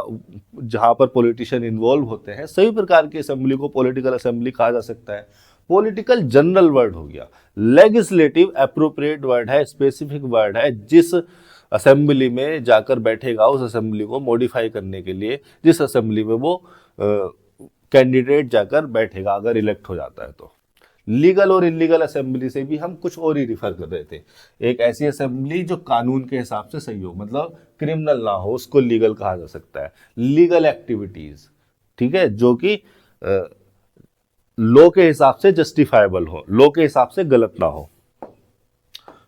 [SPEAKER 1] जहां पर पॉलिटिशियन इन्वॉल्व होते हैं, सभी प्रकार की असेंबली को पॉलिटिकल असेंबली कहा जा सकता है। पॉलिटिकल जनरल वर्ड हो गया। लेजिस्लेटिव एप्रोप्रिएट वर्ड है, स्पेसिफिक वर्ड है, जिस असेंबली में जाकर बैठेगा उस असेंबली को मॉडिफाई करने के लिए, जिस असेंबली में वो कैंडिडेट जाकर बैठेगा अगर इलेक्ट हो जाता है। तो लीगल और इलीगल असेंबली से भी हम कुछ और ही रिफर कर रहे थे। एक ऐसी असेंबली जो कानून के हिसाब से सही हो, मतलब क्रिमिनल ना हो, उसको लीगल कहा जा सकता है। लीगल एक्टिविटीज, ठीक है, जो कि लॉ के हिसाब से जस्टिफाइबल हो, लॉ के हिसाब से गलत ना हो,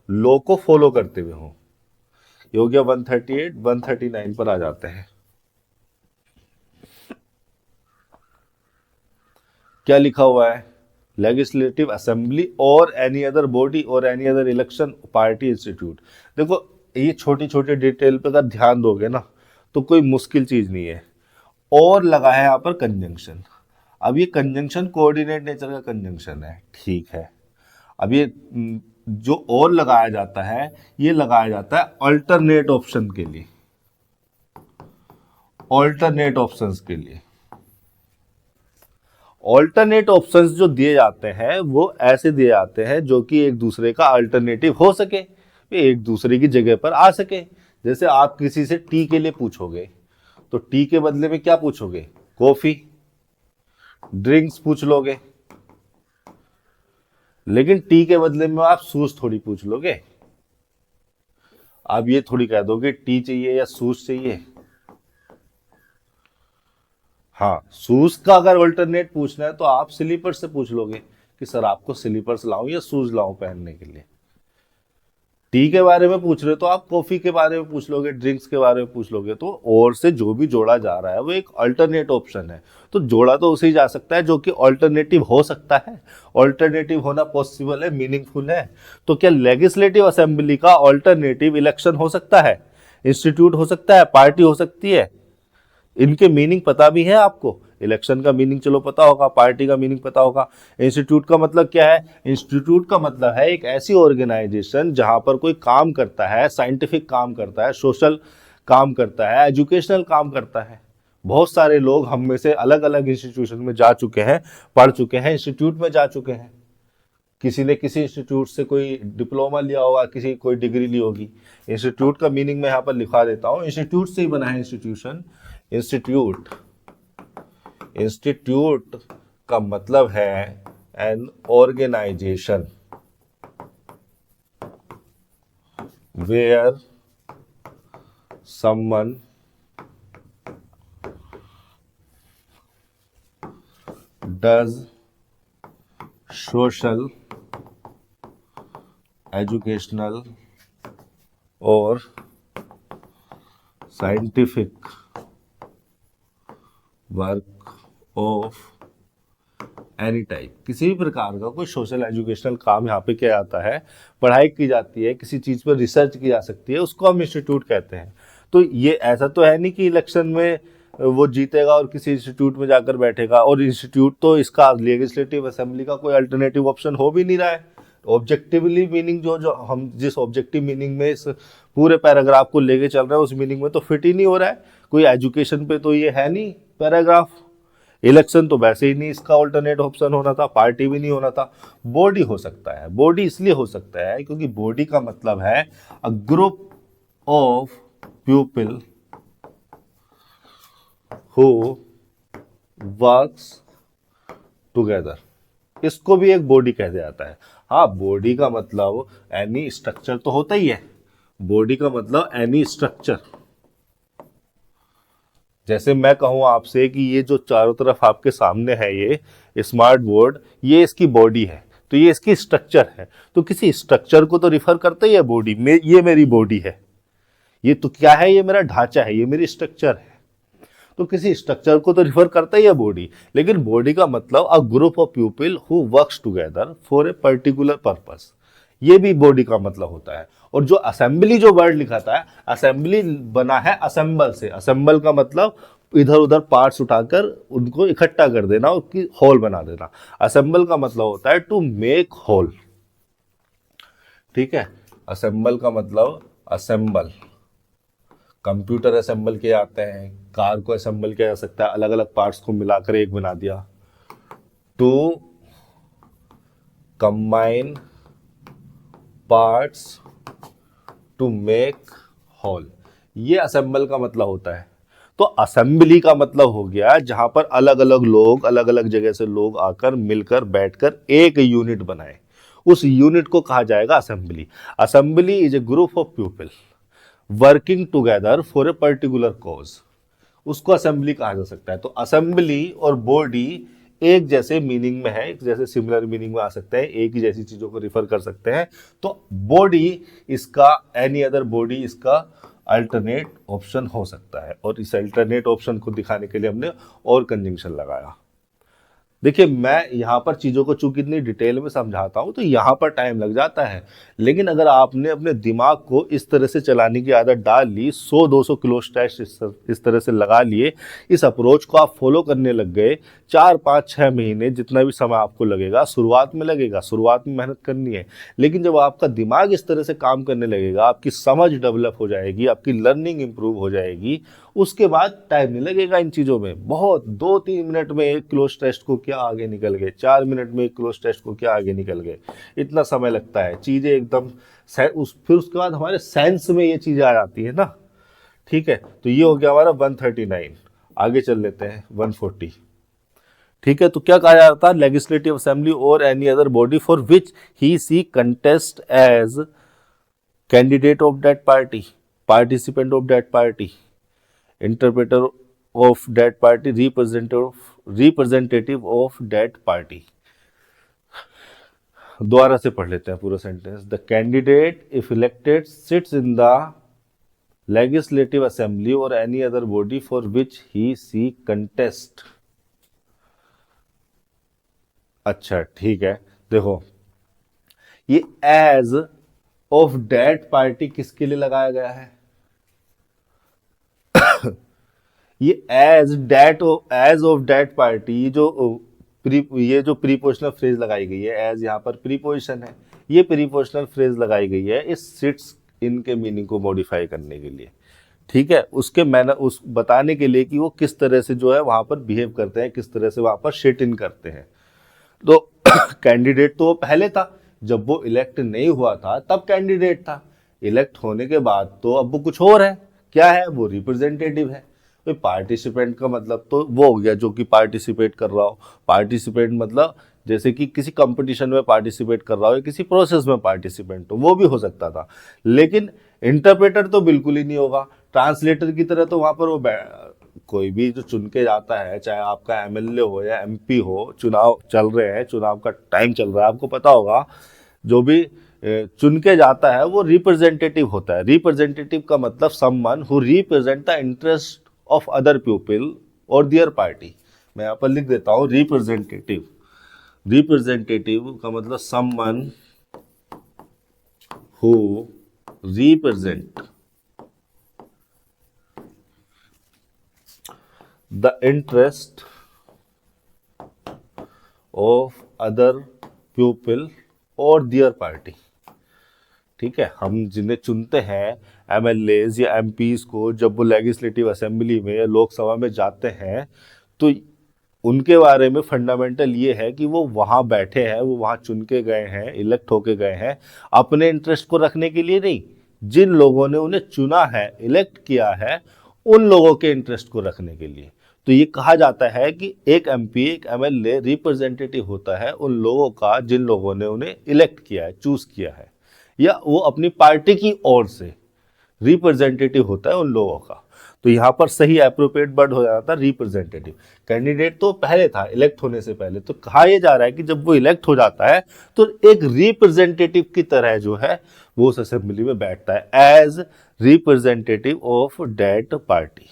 [SPEAKER 1] लॉ को फॉलो करते हुए हो। ये हो गया 138। 139 पर आ जाते हैं। क्या लिखा हुआ है? लेजिस्लेटिव असेंबली और एनी अदर बॉडी और any other election party institute. देखो ये छोटी छोटी डिटेल पे अगर ध्यान दोगे ना तो कोई मुश्किल चीज नहीं है। और लगा है यहाँ पर कंजंक्शन। अब ये कंजंक्शन कोऑर्डिनेट नेचर का कंजंक्शन है, ठीक है। अब ये जो और लगाया जाता है, ये लगाया जाता है अल्टरनेट ऑप्शन के लिए, अल्टरनेट ऑप्शंस के लिए। ऑल्टरनेट ऑप्शंस जो दिए जाते हैं वो ऐसे दिए जाते हैं जो कि एक दूसरे का अल्टरनेटिव हो सके, एक दूसरे की जगह पर आ सके। जैसे आप किसी से टी के लिए पूछोगे तो टी के बदले में क्या पूछोगे? कॉफी, ड्रिंक्स पूछ लोगे। लेकिन टी के बदले में आप सूस थोड़ी पूछ लोगे। आप ये थोड़ी कह दोगे टी चाहिए या सूस चाहिए। हाँ, शूज का अगर अल्टरनेट पूछना है तो आप स्लीपर्स से पूछ लोगे कि सर आपको स्लीपर्स लाऊं या शूज लाऊं पहनने के लिए। टी के बारे में पूछ रहे हो तो आप कॉफी के बारे में पूछ लोगे, ड्रिंक्स के बारे में पूछ लोगे। तो और से जो भी जोड़ा जा रहा है वो एक अल्टरनेट ऑप्शन है। तो जोड़ा तो उसे ही जा सकता है जो कि अल्टरनेटिव हो सकता है। अल्टरनेटिव होना पॉसिबल है, मीनिंगफुल है। तो क्या लेजिस्लेटिव असेंबली का अल्टरनेटिव इलेक्शन हो सकता है, इंस्टीट्यूट हो सकता है, पार्टी हो सकती है? इनके मीनिंग पता भी है आपको? इलेक्शन का मीनिंग चलो पता होगा, पार्टी का मीनिंग पता होगा। इंस्टीट्यूट का मतलब क्या है? इंस्टीट्यूट का मतलब है एक ऐसी ऑर्गेनाइजेशन जहां पर कोई काम करता है, साइंटिफिक काम करता है, सोशल काम करता है, एजुकेशनल काम करता है। बहुत सारे लोग हम में से अलग अलग इंस्टीट्यूशन में जा चुके हैं, पढ़ चुके हैं, इंस्टीट्यूट में जा चुके हैं। किसी ने किसी इंस्टीट्यूट से कोई डिप्लोमा लिया होगा, किसी कोई डिग्री ली होगी। इंस्टीट्यूट का मीनिंग मैं यहाँ पर लिखा देता हूँ। इंस्टीट्यूट से ही बना है इंस्टीट्यूशन। इंस्टीट्यूट, इंस्टीट्यूट का मतलब है an organisation where someone does social, educational और scientific work of any type. किसी भी प्रकार का कोई सोशल एजुकेशनल काम यहाँ पे किया जाता है, पढ़ाई की जाती है, किसी चीज़ पर रिसर्च की जा सकती है, उसको हम इंस्टीट्यूट कहते हैं। तो ये ऐसा तो है नहीं कि इलेक्शन में वो जीतेगा और किसी इंस्टीट्यूट में जाकर बैठेगा। और इंस्टीट्यूट तो इसका लेजिस्लेटिव असेंबली का कोई अल्टरनेटिव ऑप्शन हो भी नहीं रहा है। ऑब्जेक्टिवली मीनिंग जो जो हम जिस ऑब्जेक्टिव मीनिंग में इस पूरे पैराग्राफ को लेके चल रहे हैं उस मीनिंग में तो फिट ही नहीं हो रहा है। कोई एजुकेशन पे तो ये है नहीं पैराग्राफ। इलेक्शन तो वैसे ही नहीं इसका ऑल्टरनेट ऑप्शन होना था, पार्टी भी नहीं होना था। बॉडी हो सकता है। बॉडी इसलिए हो सकता है क्योंकि बॉडी का मतलब है a group of people who works together. इसको भी एक बॉडी कह दिया जाता है। हाँ, बॉडी का मतलब एनी स्ट्रक्चर तो होता ही है। बॉडी का मतलब एनी स्ट्रक्चर। जैसे मैं कहूँ आपसे कि ये जो चारों तरफ आपके सामने है ये स्मार्ट बोर्ड, ये इसकी बॉडी है, तो ये इसकी स्ट्रक्चर है। तो किसी स्ट्रक्चर को तो रिफर करते ही है बॉडी में। ये मेरी बॉडी है, ये तो क्या है? ये मेरा ढांचा है, ये मेरी स्ट्रक्चर है। तो किसी स्ट्रक्चर को तो रिफर करता ही है बॉडी। लेकिन बॉडी का मतलब a group of people who works together for a particular purpose, ये भी बॉडी का मतलब होता है। और जो असेंबली जो वर्ड लिखा था, असेंबली बना है असेंबल से। असेंबल का मतलब इधर उधर पार्ट्स उठाकर उनको इकट्ठा कर देना, उसकी होल बना देना। असेंबल का मतलब होता है टू मेक होल। ठीक है, असेंबल का मतलब असेंबल। कंप्यूटर असेंबल किए जाते हैं, कार को असेंबल किया जा सकता है, अलग अलग पार्ट्स को मिलाकर एक बना दिया। To combine parts to make whole, ये असेंबल का मतलब होता है। तो असेंबली का मतलब हो गया जहां पर अलग अलग लोग, अलग अलग जगह से लोग आकर मिलकर बैठकर एक यूनिट बनाए, उस यूनिट को कहा जाएगा assembly. Assembly is a group of people working together for a particular cause, उसको असेंबली कहा जा सकता है। तो असेंबली और बॉडी एक जैसे मीनिंग में है, एक जैसे सिमिलर मीनिंग में आ सकते हैं, एक ही जैसी चीजों को रिफर कर सकते हैं। तो बॉडी इसका, एनी अदर बॉडी इसका अल्टरनेट ऑप्शन हो सकता है। और इस अल्टरनेट ऑप्शन को दिखाने के लिए हमने और कंजंक्शन लगाया। देखिए मैं यहाँ पर चीज़ों को चूंकि इतनी डिटेल में समझाता हूँ तो यहाँ पर टाइम लग जाता है, लेकिन अगर आपने अपने दिमाग को इस तरह से चलाने की आदत डाल ली, 100-200 किलो टेस्ट इस तरह से लगा लिए, इस अप्रोच को आप फॉलो करने लग गए, 4-5-6 महीने जितना भी समय आपको लगेगा, शुरुआत में लगेगा, शुरुआत में मेहनत करनी है, लेकिन जब आपका दिमाग इस तरह से काम करने लगेगा, आपकी समझ डेवलप हो जाएगी, आपकी लर्निंग इंप्रूव हो जाएगी, उसके बाद टाइम नहीं लगेगा इन चीज़ों में। बहुत 2-3 मिनट में एक क्लोज टेस्ट को क्या आगे निकल गए, 4 मिनट में एक क्लोज टेस्ट को क्या आगे निकल गए, इतना समय लगता है। चीज़ें एकदम फिर उसके बाद हमारे साइंस में ये चीज़ें आ जाती है ना। ठीक है, तो ये हो गया हमारा 139। आगे चल लेते हैं 140। ठीक है, तो क्या कहा जा रहा था, लेजिस्लेटिव असेंबली और any other body for which he see contest as candidate of that party, participant of that party, interpreter of that party, representative of that party. दोबारा से पढ़ लेते हैं पूरा sentence. The candidate if elected sits in the legislative assembly और any other body for which he see contest. अच्छा ठीक है, देखो ये एज ऑफ दैट पार्टी किसके लिए लगाया गया है, ये एज ऑफ दैट पार्टी, ये जो प्रीपोजिशनल फ्रेज लगाई गई है, एज यहाँ पर प्रीपोजिशन है, ये प्रीपोजिशनल फ्रेज लगाई गई है इस सिट्स इनके मीनिंग को मॉडिफाई करने के लिए। ठीक है, उसके मैंने उस बताने के लिए कि वो किस तरह से जो है वहां पर बिहेव करते हैं, किस तरह से वहां पर शिट इन करते हैं। तो कैंडिडेट तो वो पहले था, जब वो इलेक्ट नहीं हुआ था तब कैंडिडेट था, इलेक्ट होने के बाद तो अब वो कुछ और है। क्या है वो, रिप्रेजेंटेटिव है। तो पार्टिसिपेंट का मतलब तो वो हो गया जो कि पार्टिसिपेट कर रहा हो। पार्टिसिपेंट मतलब जैसे कि किसी कंपटीशन में पार्टिसिपेट कर रहा हो या किसी प्रोसेस में पार्टिसिपेंट हो, वो भी हो सकता था। लेकिन इंटरप्रेटर तो बिल्कुल ही नहीं होगा, ट्रांसलेटर की तरह तो वहां पर वो कोई भी जो चुन के जाता है, चाहे आपका एमएलए हो या एमपी हो, चुनाव चल रहे हैं, चुनाव का टाइम चल रहा है, आपको पता होगा, जो भी चुन के जाता है वो रिप्रेजेंटेटिव होता है। रिप्रेजेंटेटिव का मतलब someone who represent the interest of other people और देयर पार्टी। मैं यहाँ पर लिख देता हूँ रिप्रेजेंटेटिव। रिप्रेजेंटेटिव का मतलब someone who represent the interest of other people और देयर पार्टी। ठीक है, हम जिन्हें चुनते हैं एमएलएज या एमपीज को, जब वो लेजिस्लेटिव असेंबली में या लोकसभा में जाते हैं, तो उनके बारे में फंडामेंटल ये है कि वो वहाँ बैठे हैं, वो वहाँ चुन के गए हैं, इलेक्ट होके गए हैं, अपने इंटरेस्ट को रखने के लिए नहीं, जिन लोगों ने उन्हें चुना है, इलेक्ट किया है, उन लोगों के इंटरेस्ट को रखने के लिए। तो ये कहा जाता है कि एक एमपी, एक एमएलए रिप्रेजेंटेटिव होता है उन लोगों का जिन लोगों ने उन्हें इलेक्ट किया है, चूज किया है, या वो अपनी पार्टी की ओर से रिप्रेजेंटेटिव होता है उन लोगों का। तो यहाँ पर सही एप्रोप्रिएट वर्ड हो जाता है रिप्रेजेंटेटिव। कैंडिडेट तो पहले था, इलेक्ट होने से पहले। तो कहा यह जा रहा है कि जब वो इलेक्ट हो जाता है तो एक रिप्रेजेंटेटिव की तरह जो है वो उस असेंबली में बैठता है, as representative of that party.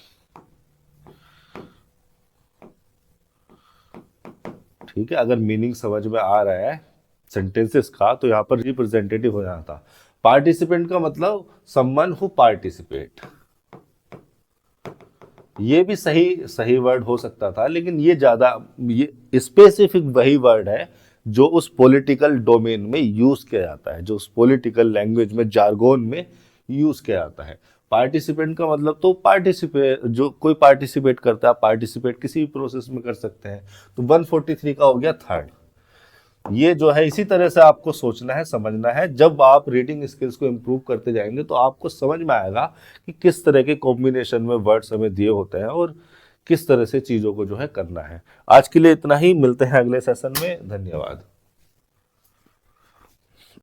[SPEAKER 1] ठीक है, अगर मीनिंग समझ में आ रहा है सेंटेंसेस का, तो यहाँ पर रिप्रेजेंटेटिव हो जाता। पार्टिसिपेंट का मतलब समवन हु पार्टिसिपेट, ये भी सही वर्ड हो सकता था, लेकिन ये ज्यादा ये स्पेसिफिक वही वर्ड है जो उस पॉलिटिकल डोमेन में यूज किया जाता है, जो उस पॉलिटिकल लैंग्वेज में, जार्गोन में यूज किया जाता है। पार्टिसिपेंट का मतलब तो पार्टिसिपेट, जो कोई पार्टिसिपेट करता है, पार्टिसिपेट किसी भी प्रोसेस में कर सकते हैं। तो 143 का हो गया थर्ड। ये जो है इसी तरह से आपको सोचना है, समझना है। जब आप रीडिंग स्किल्स को इम्प्रूव करते जाएंगे तो आपको समझ में आएगा कि किस तरह के कॉम्बिनेशन में वर्ड्स हमें दिए होते हैं और किस तरह से चीज़ों को जो है करना है। आज के लिए इतना ही, मिलते हैं अगले सेशन में। धन्यवाद।